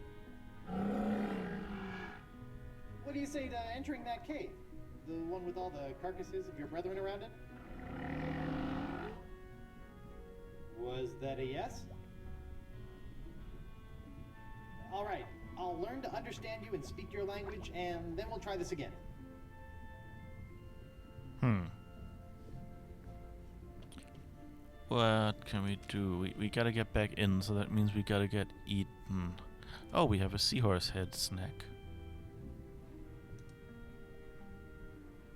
What do you say to entering that cave? The one with all the carcasses of your brethren around it? Was that a yes? Alright, I'll learn to understand you and speak your language, and then we'll try this again. What can we do? We gotta get back in, so that means we gotta get eaten. Oh, we have a seahorse head snack.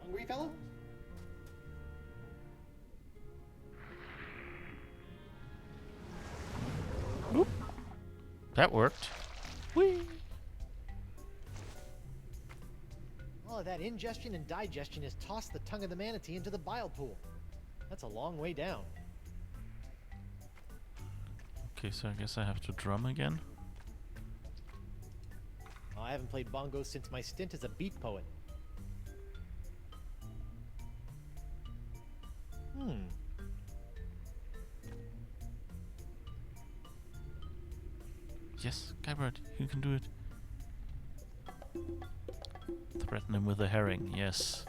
Hungry, fellow? Oop. That worked. Whee! All of that ingestion and digestion has tossed the tongue of the manatee into the bile pool. That's a long way down. Okay, so I guess I have to drum again. Oh, I haven't played bongos since my stint as a beat poet. Yes, Guybird, you can do it. Threaten him with a herring, yes.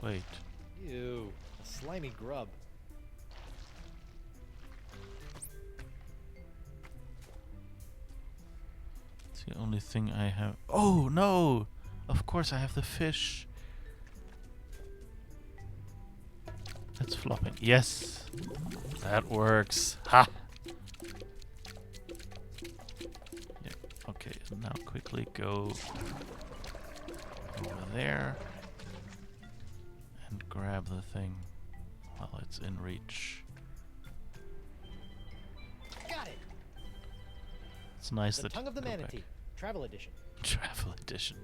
Wait. Ew, a slimy grub. It's the only thing I have. Oh no! Of course I have the fish. That's flopping. Yes! That works. Ha! Yeah, okay, and now quickly go over there and grab the thing while it's in reach. Got it! It's nice The that Tongue of the you go Manatee, back. Travel Edition. Travel edition.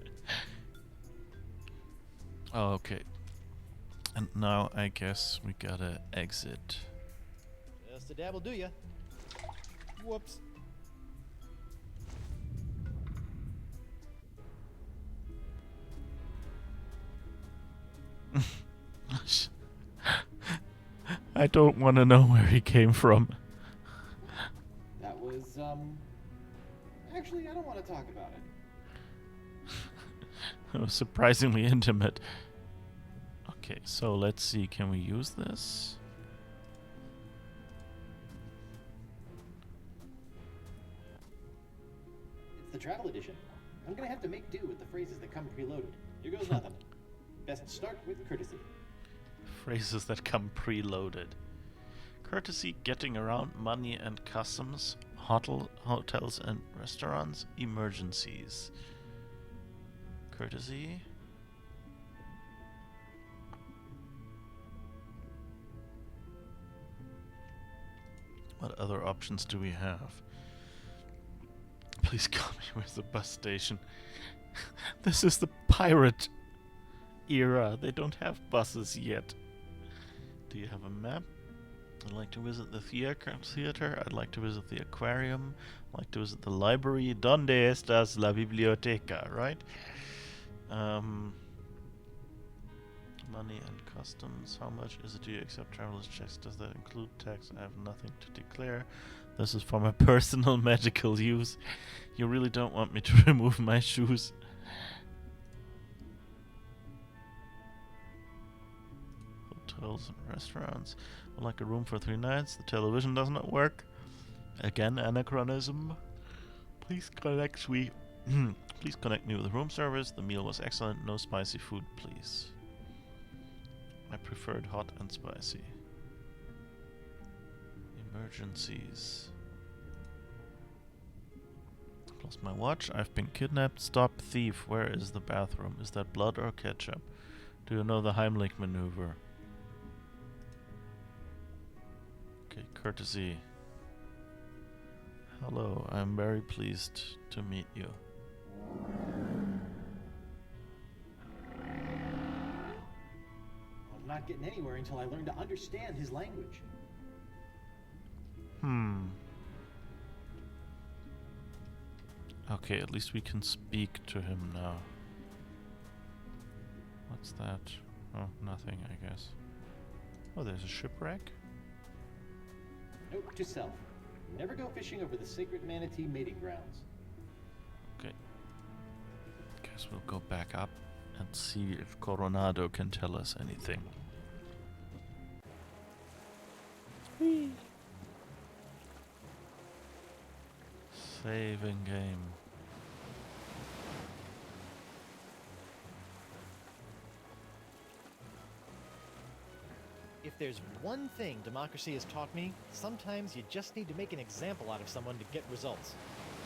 Oh, okay. And now I guess we gotta exit. Just a dab will do ya. Whoops. I don't want to know where he came from. That was, actually, I don't want to talk about it. It was surprisingly intimate. Okay, so let's see. Can we use this? It's the Travel Edition. I'm gonna have to make do with the phrases that come preloaded. Here goes nothing. Best start with courtesy. Phrases that come preloaded. Courtesy, getting around, money and customs, hotels and restaurants, emergencies. Courtesy. What other options do we have? Please call me with the bus station. This is the pirate era. They don't have buses yet. Do you have a map? I'd like to visit the theater. I'd like to visit the aquarium. I'd like to visit the library. ¿Dónde estás la biblioteca? Right? money and customs. How much is it? Do you accept traveler's checks? Does that include tax? I have nothing to declare. This is for my personal medical use. You really don't want me to remove my shoes. Hotels and restaurants. Would like a room for 3 nights. The television does not work. Again, anachronism. Please connect me. Please connect me with room service. The meal was excellent. No spicy food, please. I preferred hot and spicy. Emergencies. Lost my watch. I've been kidnapped. Stop thief. Where is the bathroom? Is that blood or ketchup? Do you know the Heimlich maneuver? Okay, courtesy. Hello, I'm very pleased to meet you. I'm not getting anywhere until I learn to understand his language. Okay, at least we can speak to him now. What's that? Oh, nothing, I guess. Oh, there's a shipwreck? Note to self. Never go fishing over the sacred manatee mating grounds. Okay. Guess we'll go back up and see if Coronado can tell us anything. Whee! Saving game. If there's one thing democracy has taught me, sometimes you just need to make an example out of someone to get results.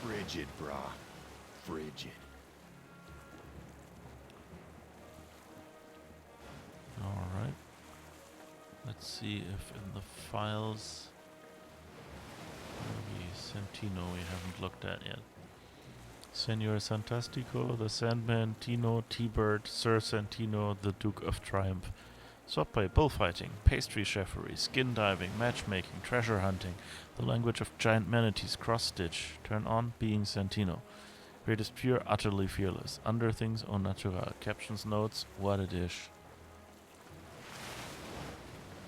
Frigid, brah. Frigid. Alright. Let's see if in the files... Maybe Santino we haven't looked at yet. Senor Santastico, the Sandman, Tino, T-Bird, Sir Santino, the Duke of Triumph. Swordplay, bullfighting, pastry chefery, skin diving, matchmaking, treasure hunting, the language of giant manatees, cross-stitch, turn on, being Santino. Greatest pure, utterly fearless, under things au natural, captions, notes, what a dish.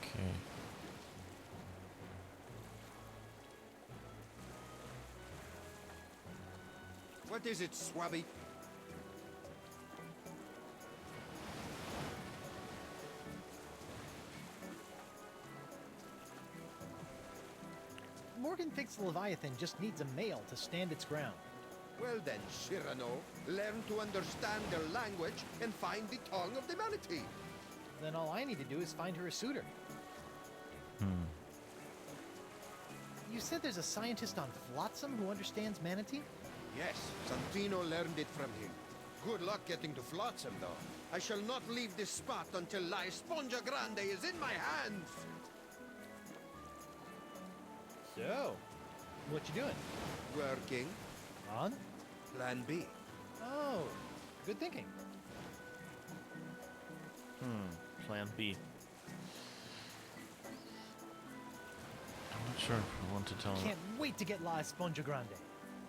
Okay. What is it, Swabby? Morgan thinks the Leviathan just needs a male to stand its ground. Well then, Cyrano, learn to understand their language and find the tongue of the manatee. Then all I need to do is find her a suitor. You said there's a scientist on Flotsam who understands manatee? Yes, Santino learned it from him. Good luck getting to Flotsam, though. I shall not leave this spot until La Esponja Grande is in my hands. So, what you doing? Working. On? Plan B. Oh, good thinking. Plan B. I'm not sure if we want to tell him. Can't wait to get La Esponja Grande.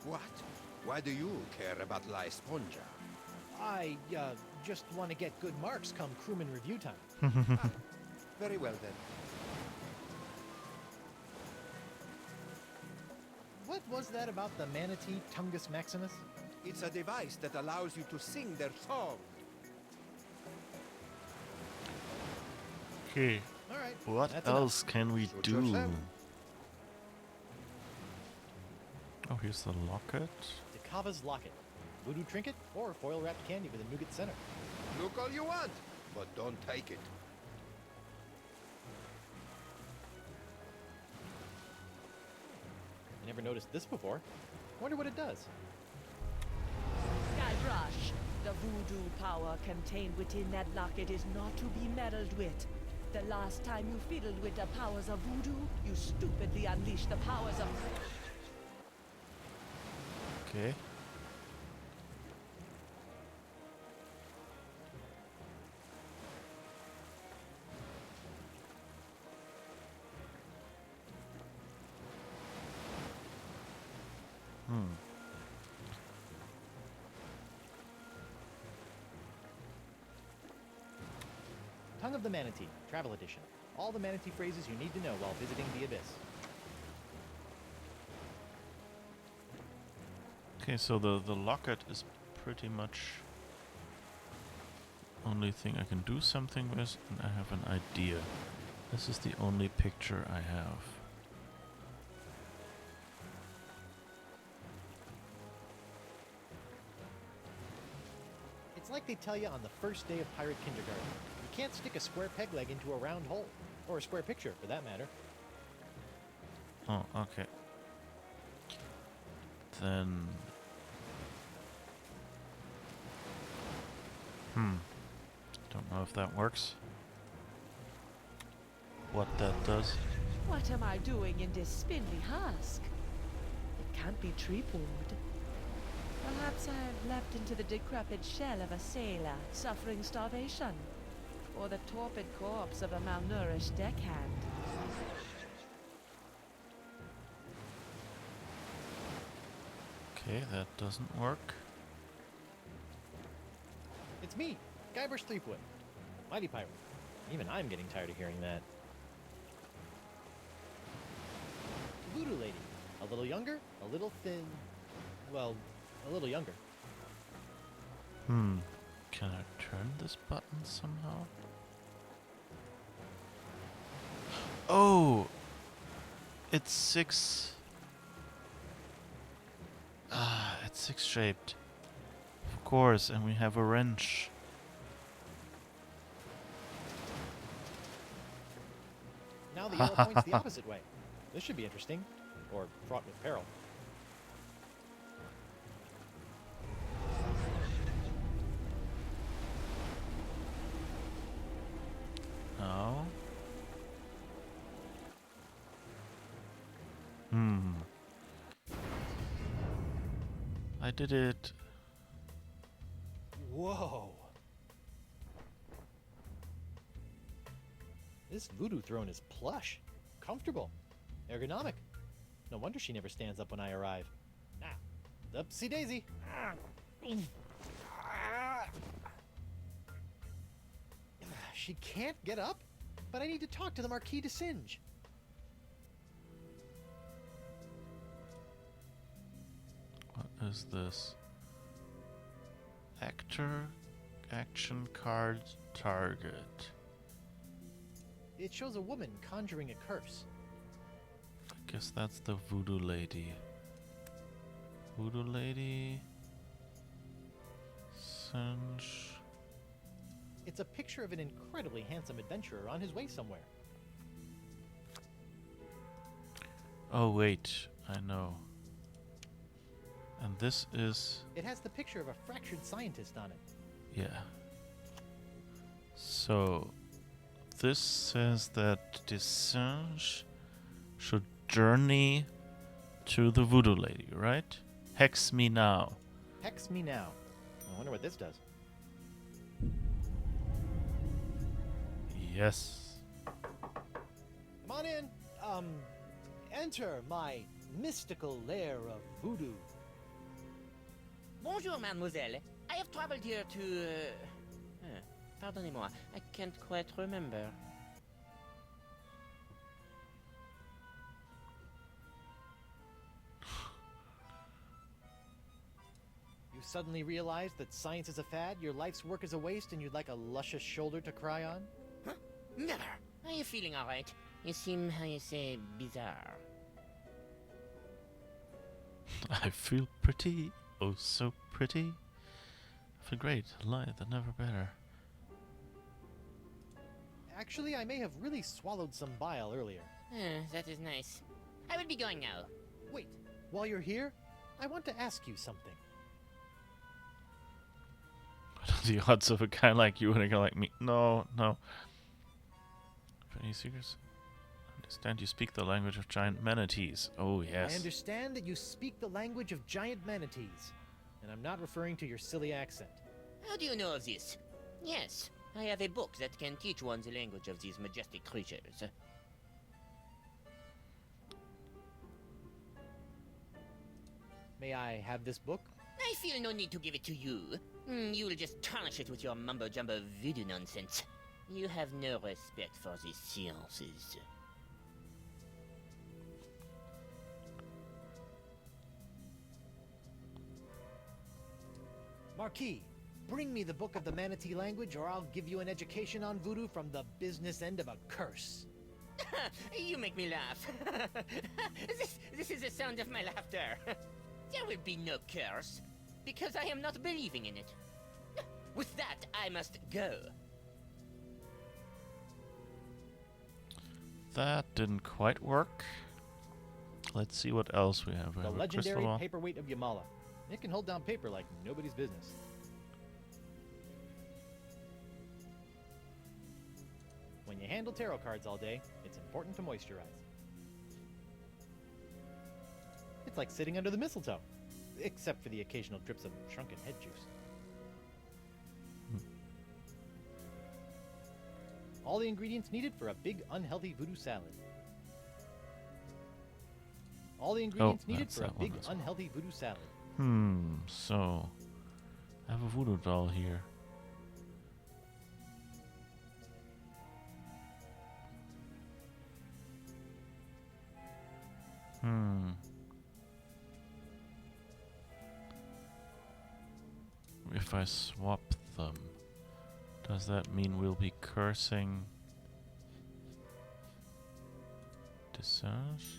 What? Why do you care about La Esponja? I, just want to get good marks come crewman review time. Very well, then. What was that about the manatee Tungus Maximus? It's a device that allows you to sing their song. Okay. All right. What that's else can we Suit do? yourself. Oh, here's the locket. Dekava's locket. Voodoo trinket or foil wrapped candy with a nougat center. Look all you want, but don't take it. I never noticed this before. Wonder what it does. Skybrush, the voodoo power contained within that locket is not to be meddled with. The last time you fiddled with the powers of voodoo, you stupidly unleashed the powers of... Okay. Tongue of the Manatee, Travel Edition. All the Manatee phrases you need to know while visiting the Abyss. Okay, so the locket is pretty much only thing I can do something with, and I have an idea. This is the only picture I have. It's like they tell you on the first day of pirate kindergarten. You can't stick a square peg leg into a round hole. Or a square picture, for that matter. Oh, okay. Then... Don't know if that works. What that does. What am I doing in this spindly husk? It can't be tree wood. Perhaps I've leapt into the decrepit shell of a sailor suffering starvation, or the torpid corpse of a malnourished deckhand. Okay, that doesn't work. It's me, Guybrush Threepwood. Mighty pirate. Even I'm getting tired of hearing that. Voodoo lady. A little younger, a little thin. Well, a little younger. Can I turn this button somehow? Oh! It's 6. It's 6 shaped. Of course, and we have a wrench. Now the arrow points the opposite way. This should be interesting. Or fraught with peril. Now. I did it. Whoa! This voodoo throne is plush, comfortable, ergonomic. No wonder she never stands up when I arrive. Ah, upsy daisy. She can't get up, but I need to talk to the Marquis de Singe. What is this? Actor, action card, target. It shows a woman conjuring a curse. I guess that's the voodoo lady. Voodoo lady. Singe. It's a picture of an incredibly handsome adventurer on his way somewhere. Oh wait, I know. And this is... It has the picture of a fractured scientist on it. Yeah. So, this says that the Singe should journey to the voodoo lady, right? Hex me now. Hex me now. I wonder what this does. Yes. Come on in. Enter my mystical lair of voodoo. Bonjour, mademoiselle. I have traveled here to... pardonnez-moi, I can't quite remember. You suddenly realize that science is a fad, your life's work is a waste, and you'd like a luscious shoulder to cry on? Huh? Never. Are you feeling alright? You seem, how you say, bizarre. I feel pretty. Oh, so pretty. I feel great, alive, and never better. Actually, I may have really swallowed some bile earlier. That is nice. I will be going now. Wait, while you're here, I want to ask you something. What are the odds of a guy like you and a guy like me? No, no. For any secrets? I understand you speak the language of giant manatees. Oh, yes. I understand that you speak the language of giant manatees, and I'm not referring to your silly accent. How do you know of this? Yes, I have a book that can teach one the language of these majestic creatures. May I have this book? I feel no need to give it to you. You'll just tarnish it with your mumbo-jumbo voodoo nonsense. You have no respect for the sciences. Marquis, bring me the book of the Manatee language, or I'll give you an education on voodoo from the business end of a curse. You make me laugh. this is the sound of my laughter. There will be no curse, because I am not believing in it. With that, I must go. That didn't quite work. Let's see what else we have. We The have a legendary crystal ball. paperweight of Yamala. It can hold down paper like nobody's business. When you handle tarot cards all day, it's important to moisturize. It's like sitting under the mistletoe, except for the occasional drips of shrunken head juice. All the ingredients needed for a big unhealthy voodoo salad. All the ingredients needed that's for a that one big as well. unhealthy voodoo salad. So I have a voodoo doll here. If I swap them, does that mean we'll be cursing Desage?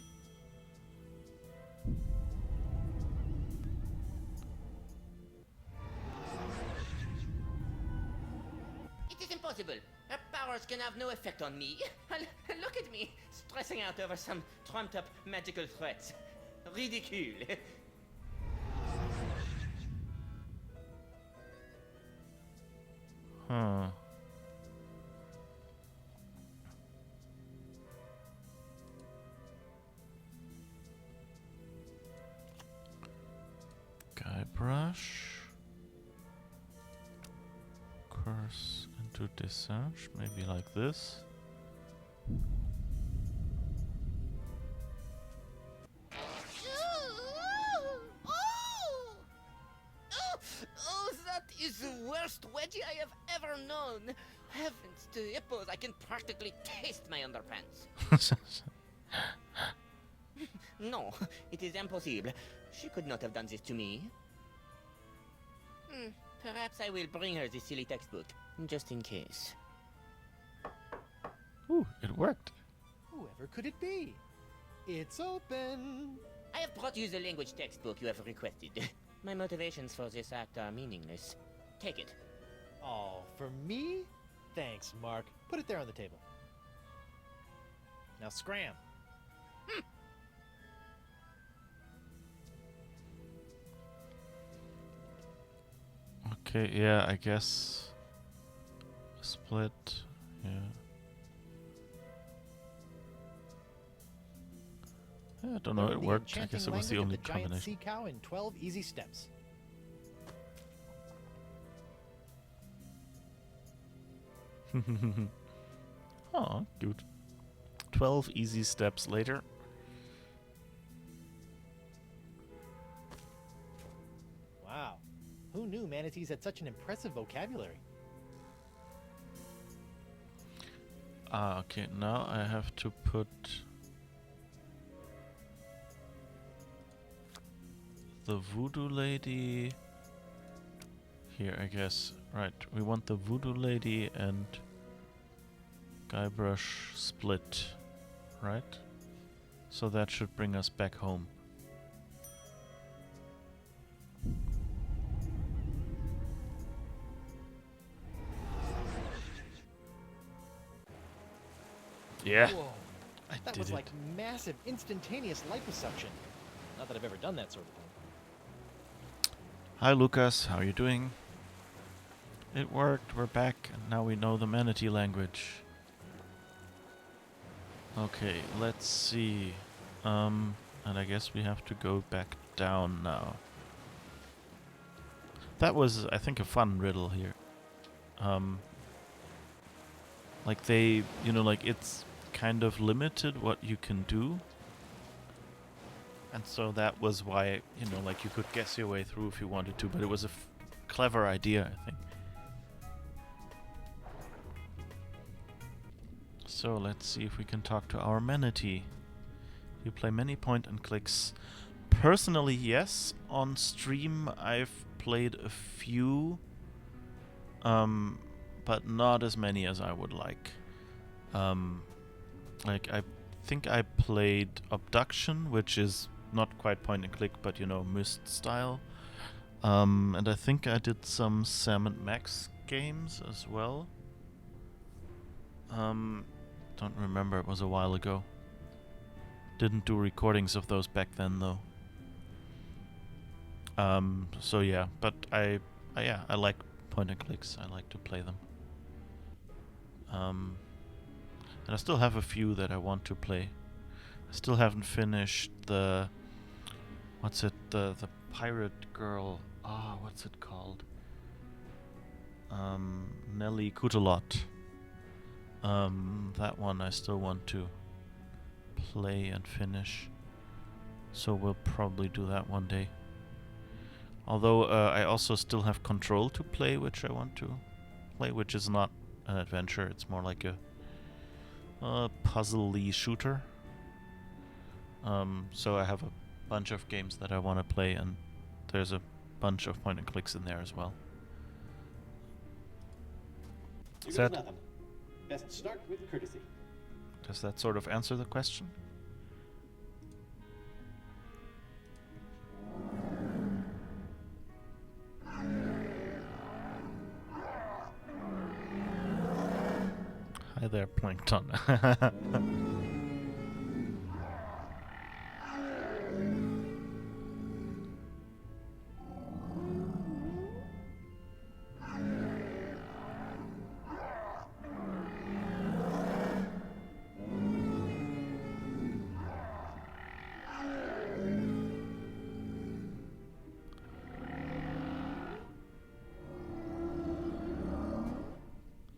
It is impossible. Her powers can have no effect on me. Look at me, stressing out over some trumped-up magical threats. Ridicule. Huh. Guybrush. Curse into Desage, maybe like this. Oh, that is the worst wedgie I have ever known. Heavens to hippos, I can practically taste my underpants. No, it is impossible. She could not have done this to me. Perhaps I will bring her the silly textbook, just in case. Ooh, it worked. Whoever could it be? It's open. I have brought you the language textbook you have requested. My motivations for this act are meaningless. Take it. Oh, for me? Thanks, Mark. Put it there on the table. Now scram. Okay, yeah, I guess split, yeah. I don't know, Learn it the worked. I enchanting guess it was the language only of the giant combination. sea cow in 12 easy steps. Oh, good. 12 easy steps later. Wow. Who knew manatees had such an impressive vocabulary? Okay, now I have to put the voodoo lady here, I guess. Right, we want the voodoo lady and Guybrush split, right? So that should bring us back home. Yeah, Whoa. I That did was it. like massive, instantaneous liposuction. Not that I've ever done that sort of thing. Hi Lucas, how are you doing? It worked, we're back, and now we know the manatee language. Okay, let's see. And I guess we have to go back down now. That was, I think, a fun riddle here. Like they, you know, like it's kind of limited what you can do. And so that was why, you know, like you could guess your way through if you wanted to, but it was a clever idea, I think. So let's see if we can talk to our manatee. You play many point and clicks. Personally, yes. On stream, I've played a few, but not as many as I would like. Like, I think I played Abduction, which is not quite point and click, but, you know, Myst style. And I think I did some Sam & Max games as well. Don't remember, it was a while ago. Didn't do recordings of those back then, though. So yeah, but I like point and clicks. I like to play them. And I still have a few that I want to play. I still haven't finished the... What's it? The pirate girl... Ah, what's it called? Nelly Kutalot. That one I still want to play and finish. So we'll probably do that one day. Although I also still have Control to play, which I want to play, which is not an adventure. It's more like a puzzle-y shooter. So I have a bunch of games that I want to play, and there's a bunch of point and clicks in there as well. Here goes nothing. Best start with courtesy. Does that sort of answer the question? Hi there, Plankton.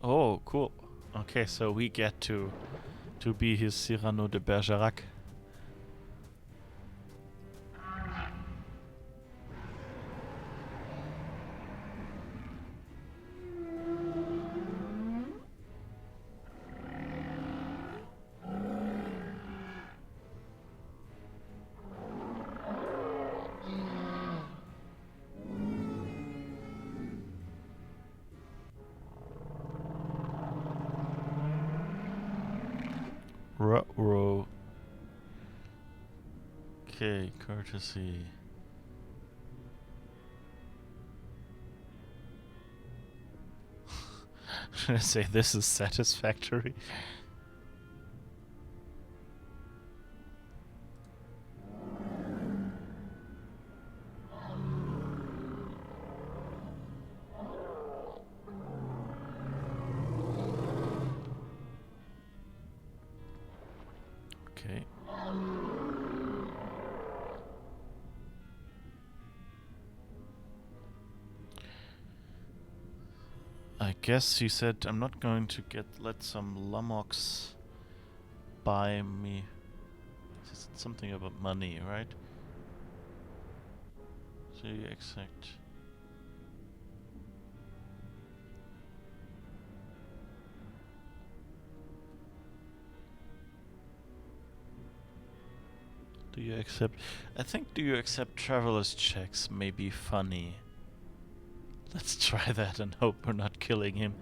Oh, cool. Okay, so we get to be his Cyrano de Bergerac. Ruh-roh. Okay, courtesy. Should I say this is satisfactory? Okay. I guess he said I'm not going to let some Lamox buy me. He said something about money, right? So you exact. Do you accept? I think do you accept traveler's checks may be funny. Let's try that and hope we're not killing him.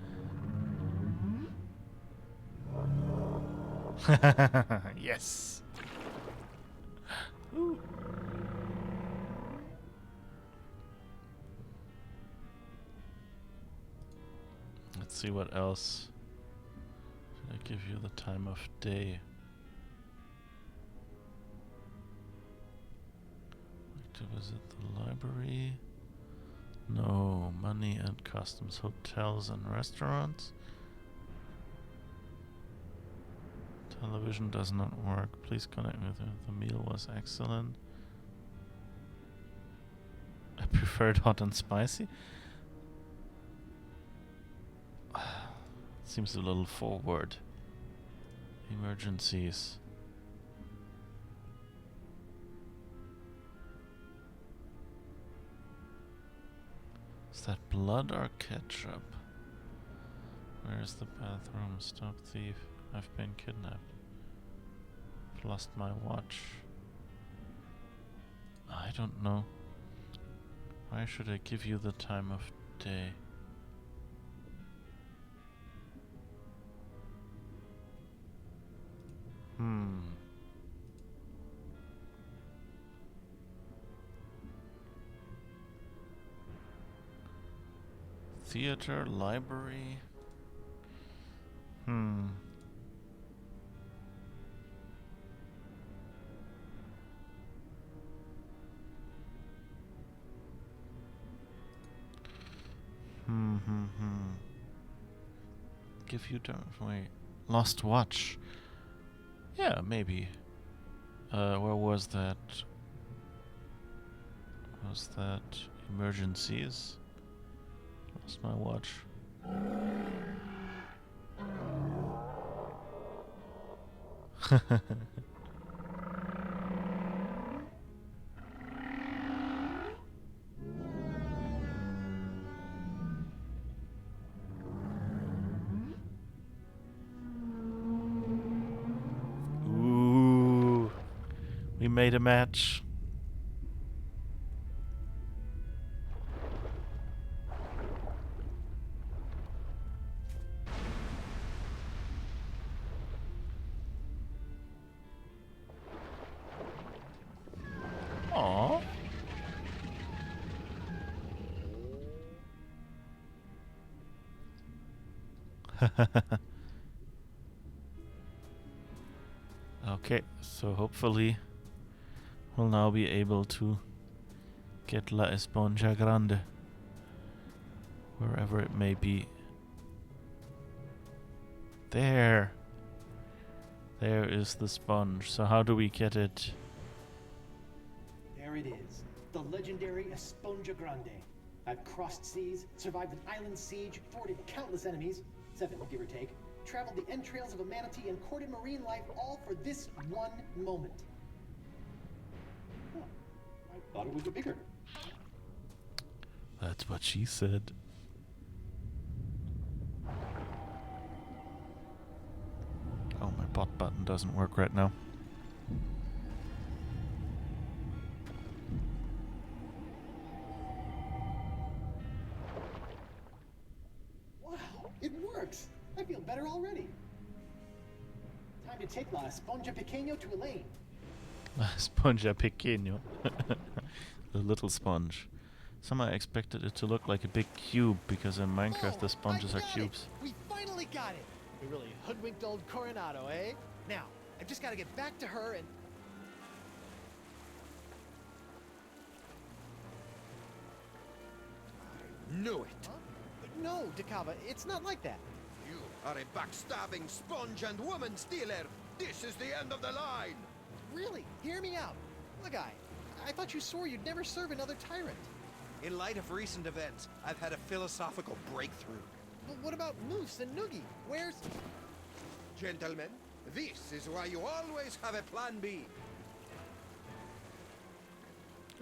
Yes. Ooh. Let's see what else. Should I give you the time of day? Like to visit the library? No. Money and customs, hotels and restaurants. Television does not work. Please connect with her. The meal was excellent. I preferred hot and spicy. Seems a little forward. Emergencies. Is that blood or ketchup? Where's the bathroom? Stop thief. I've been kidnapped. I've lost my watch. I don't know. Why should I give you the time of day? Theater, library. Give you time. Wait. Lost watch. Yeah, maybe. Where was that? Was that emergencies? Lost my watch. Ooh, we made a match. Aww. Okay, so hopefully we'll now be able to get La Esponja Grande wherever it may be. There! There is the sponge. So how do we get it? There it is. The legendary Esponja Grande. I've crossed seas, survived an island siege, thwarted countless enemies, 7 give or take, traveled the entrails of a manatee, and courted marine life, all for this one moment. Huh. I thought it would be bigger. That's what she said. Oh, my bot button doesn't work right now. Wow, it works! I feel better already. Time to take La Esponja Pequeño to Elaine. La Esponja Pequeño. The little sponge. Somehow I expected it to look like a big cube because in Minecraft the sponges are cubes. We finally got it! We really hoodwinked old Coronado, eh? Now, I've just got to get back to her and... I knew it. Huh? No, Dakava, it's not like that. You are a backstabbing sponge and woman stealer. This is the end of the line. Really, hear me out. Look, I thought you swore you'd never serve another tyrant. In light of recent events, I've had a philosophical breakthrough. But what about Moose and Noogie? Where's... Gentlemen, this is why you always have a plan B.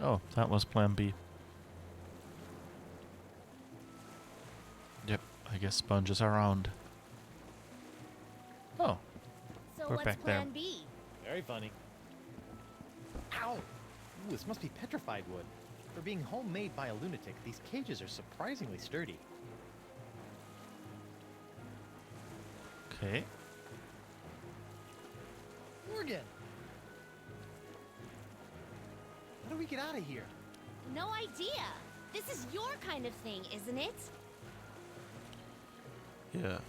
Oh, that was plan B. Yep, I guess sponges are around. Oh, So we're what's back there. plan B? Very funny. Ow! Ooh, this must be petrified wood. For being homemade by a lunatic, these cages are surprisingly sturdy. Okay. Morgan! How do we get out of here? No idea. This is your kind of thing, isn't it? Yeah,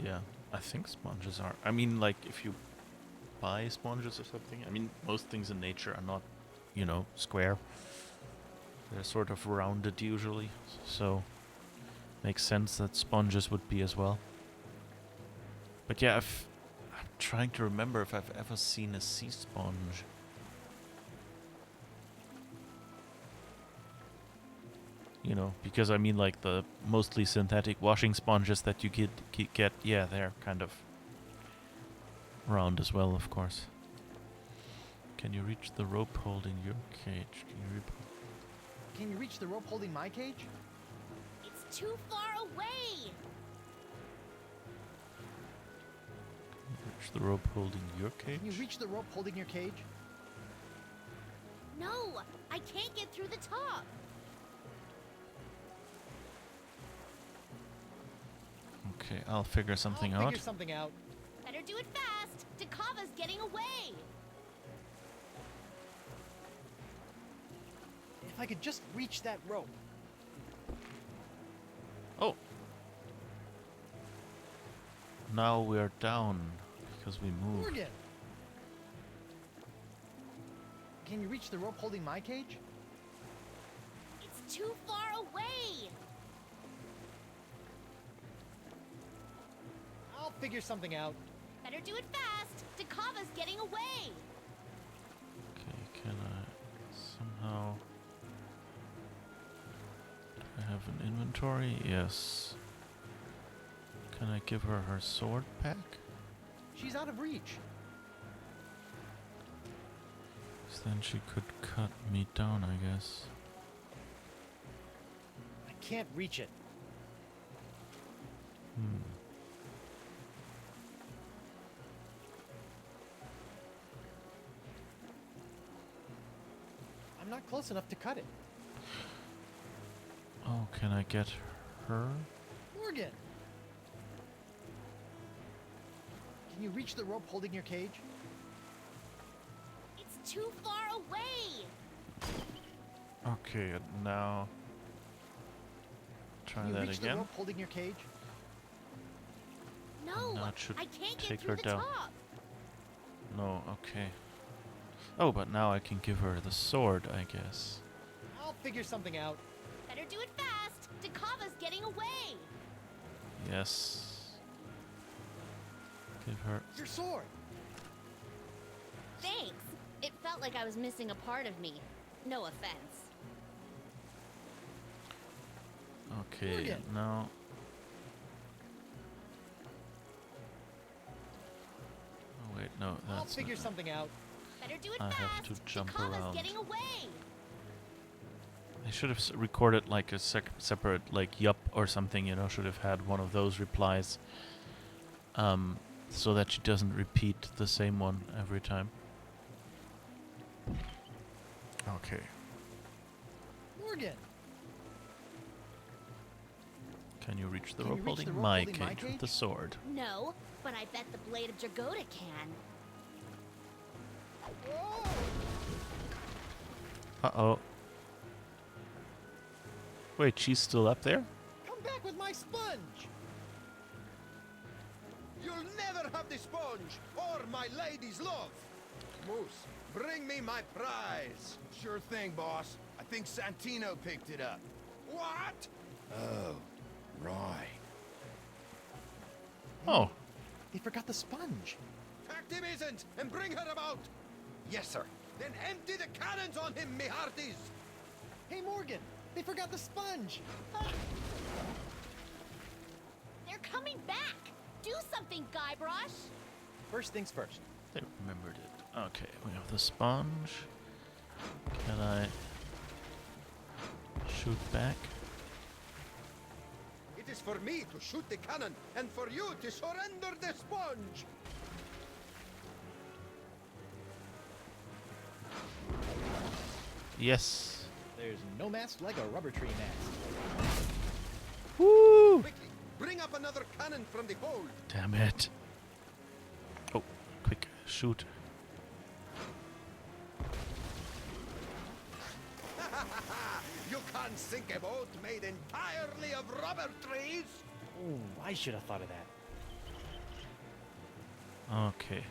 yeah, I think sponges are... I mean, like, if you buy sponges or something, I mean, most things in nature are not, you know, square. They're sort of rounded usually, so makes sense that sponges would be as well. But yeah, I'm trying to remember if I've ever seen a sea sponge. You know, because I mean, like the mostly synthetic washing sponges that you get, yeah, they're kind of round as well, of course. Can you reach the rope holding your cage? Can you reach the rope holding my cage? It's too far away. reach the rope holding your cage? Can you reach the rope holding your cage? No, I can't get through the top. Okay, I'll figure something I'll out. figure something out. Better do it fast. Dakava's getting away. If I could just reach that rope. Oh! Now we're down because we moved. Morgan! Can you reach the rope holding my cage? It's too far away. I'll figure something out. Better do it fast. Dakava's getting away. Okay, can I somehow... Do I have an inventory? Yes. Can I give her her sword back? She's out of reach. 'Cause then she could cut me down, I guess. I can't reach it. I'm not close enough to cut it. Oh, can I get her? Morgan! Can you reach the rope holding your cage? It's too far away. Okay, now... Try Can you that reach the again. rope holding your cage? No, Now it should I can't take get through her the down. top. No, okay. Oh, but now I can give her the sword, I guess. I'll figure something out. Better do it fast. Dakava's getting away. Yes. Give her... Your sword! Thanks. It felt like I was missing a part of me. No offense. Okay, Morgan. now... Oh wait, no, I'll that's figure not- something out. Better do it I fast. have to jump Dakava's around. getting away. I should have recorded like a separate, like, yup or something, you know, should have had one of those replies. So that she doesn't repeat the same one every time. Okay. Morgan! Can you reach the Can you rope reach holding the rope my holding my cage with the cage? sword? No, but I bet the blade of Dragoda can. Uh-oh. Wait, she's still up there? Come back with my sponge! You'll never have the sponge or my lady's love. Moose, bring me my prize. Sure thing, boss. I think Santino picked it up. What? Oh, right. Oh. They forgot the sponge. Pack him isn't and bring her about. Yes, sir. Then empty the cannons on him, me hearties. Hey, Morgan! They forgot the sponge! They're coming back. Do something, Guybrush. First things first. They remembered it. Okay, we have the sponge. Can I shoot back? It is for me to shoot the cannon and for you to surrender the sponge. Yes. There's no mast like a rubber tree mast. Woo! Quickly, bring up another cannon from the hold. Damn it. Oh, quick, shoot. You can't sink a boat made entirely of rubber trees. Ooh, I should have thought of that. Okay.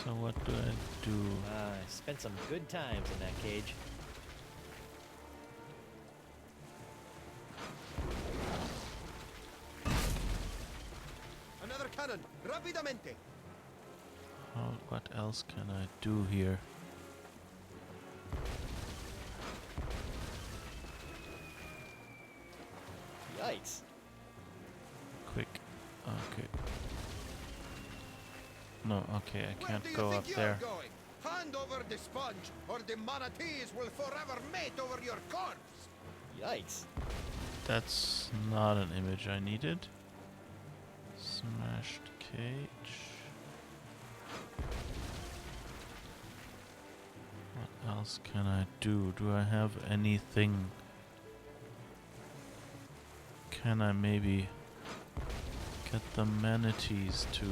So what do I do? I spent some good times in that cage. Another cannon, rapidamente. What else can I do here? Yikes. Quick. Okay. No, okay, I Where can't do you go think up you're there. going? Hand over the sponge, or the Manatees will forever mate over your corpse. Yikes. That's not an image I needed. Smashed cage. else can I do? Do I have anything? Can I maybe get the manatees to...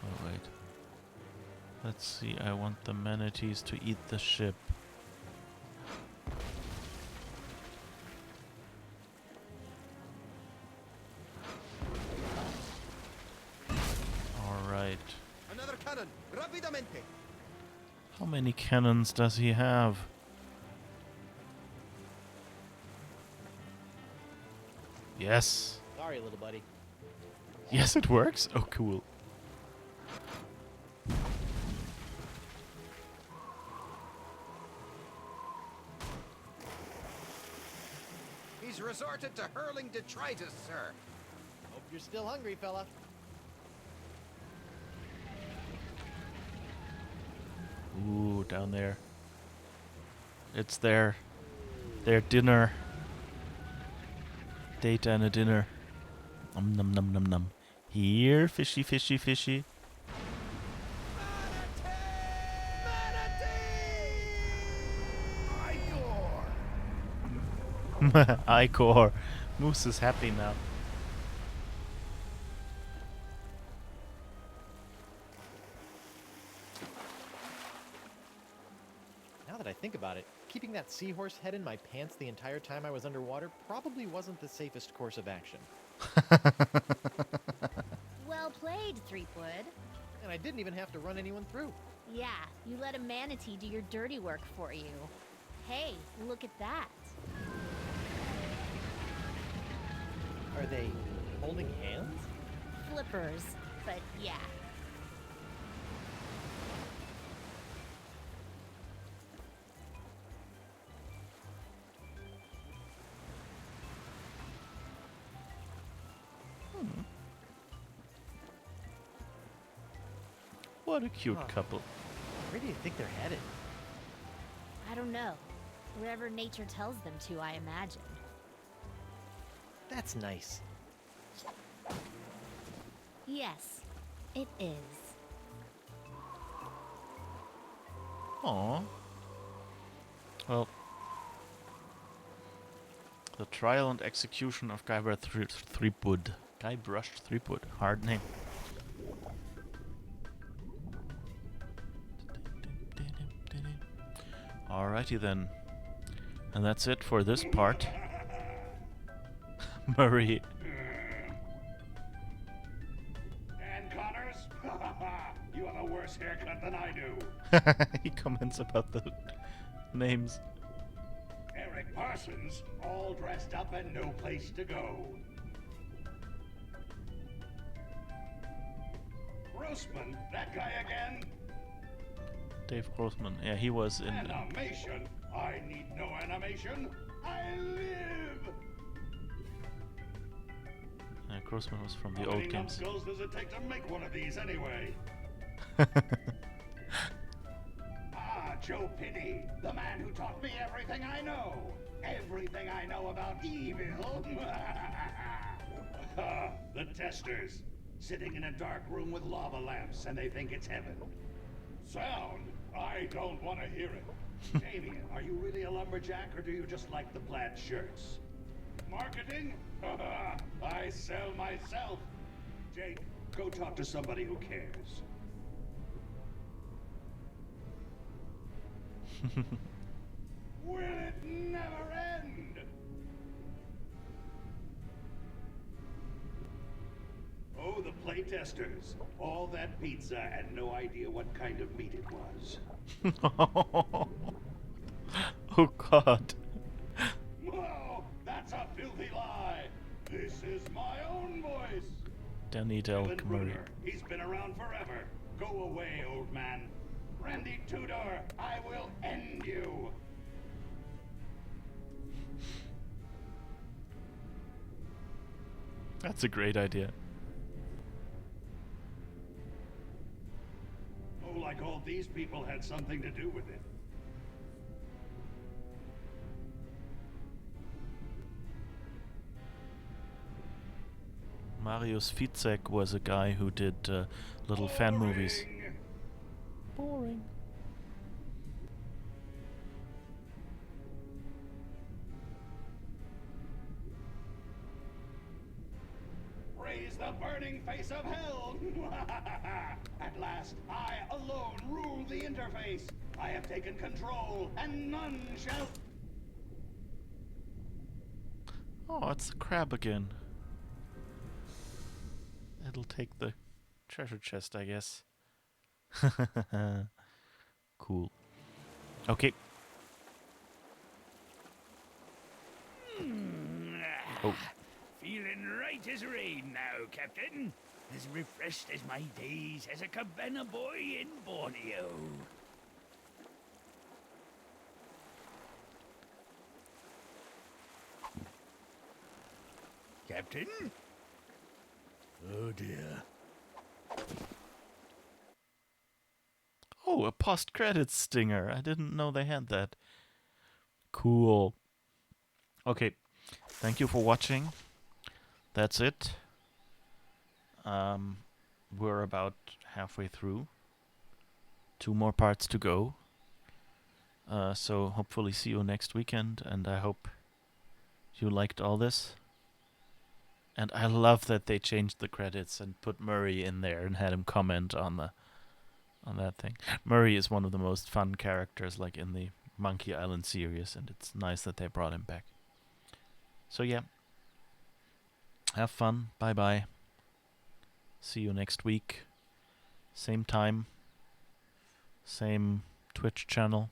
Oh wait. Let's see, I want the manatees to eat the ship. Alright. Another cannon! Rapidamente! How many cannons does he have? Yes. Sorry, little buddy. Yes, it works? Oh, cool. He's resorted to hurling detritus, sir. Hope you're still hungry, fella. Ooh, down there. It's their dinner. Data and a dinner. Num num num num num. Here, fishy, fishy, fishy. Icor. Moose is happy now. Now that I think about it, keeping that seahorse head in my pants the entire time I was underwater probably wasn't the safest course of action. Well played, Threepwood. And I didn't even have to run anyone through. Yeah, you let a manatee do your dirty work for you. Hey, look at that. Are they holding hands? Flippers, but yeah. What a cute Huh. couple. Where do you think they're headed? I don't know. Wherever nature tells them to, I imagine. That's nice. Yes, it is. Aww. Well, the trial and execution of Threepwood. Guybrush Threepwood. Hard name. Alrighty then. And that's it for this part. Murray. Dan Connors? You have a worse haircut than I do. He comments about the names. Eric Parsons, all dressed up and no place to go. Grossman, that guy again? Dave Grossman. Yeah, he was in... Animation? I need no animation. I live! Grossman was from the How old many games. numbskulls does it take to make one of these anyway? Joe Pinney, the man who taught me everything I know. Everything I know about evil. The testers, sitting in a dark room with lava lamps, and they think it's heaven. Sound? I don't want to hear it. Damien, are you really a lumberjack, or do you just like the plaid shirts? Marketing? I sell myself. Jake, go talk to somebody who cares. Will it never end? Oh, the playtesters. All that pizza and no idea what kind of meat it was. Oh god. Whoa, that's a filthy lie. This is my own voice. Danny Del Dylan Murray. Bruder, he's been around forever. Go away, old man. Randy Tudor, I will end you. That's a great idea. Oh, like all these people had something to do with it. Marius Fitzek was a guy who did little fan movies. Boring. Raise the burning face of hell! At last, I alone rule the interface. I have taken control, and none shall... Oh, it's the crab again. It'll take the treasure chest, I guess. Cool. Okay. Oh. Feeling right as rain now, Captain. As refreshed as my days as a cabana boy in Borneo. Captain? Oh dear. Oh, a post-credits stinger. I didn't know they had that. Cool. Okay. Thank you for watching. That's it. We're about halfway through. 2 more parts to go. So hopefully see you next weekend, and I hope you liked all this. And I love that they changed the credits and put Murray in there and had him comment on that thing. Murray is one of the most fun characters, like in the Monkey Island series, and it's nice that they brought him back. So yeah, have fun. Bye bye. See you next week. Same time. Same Twitch channel.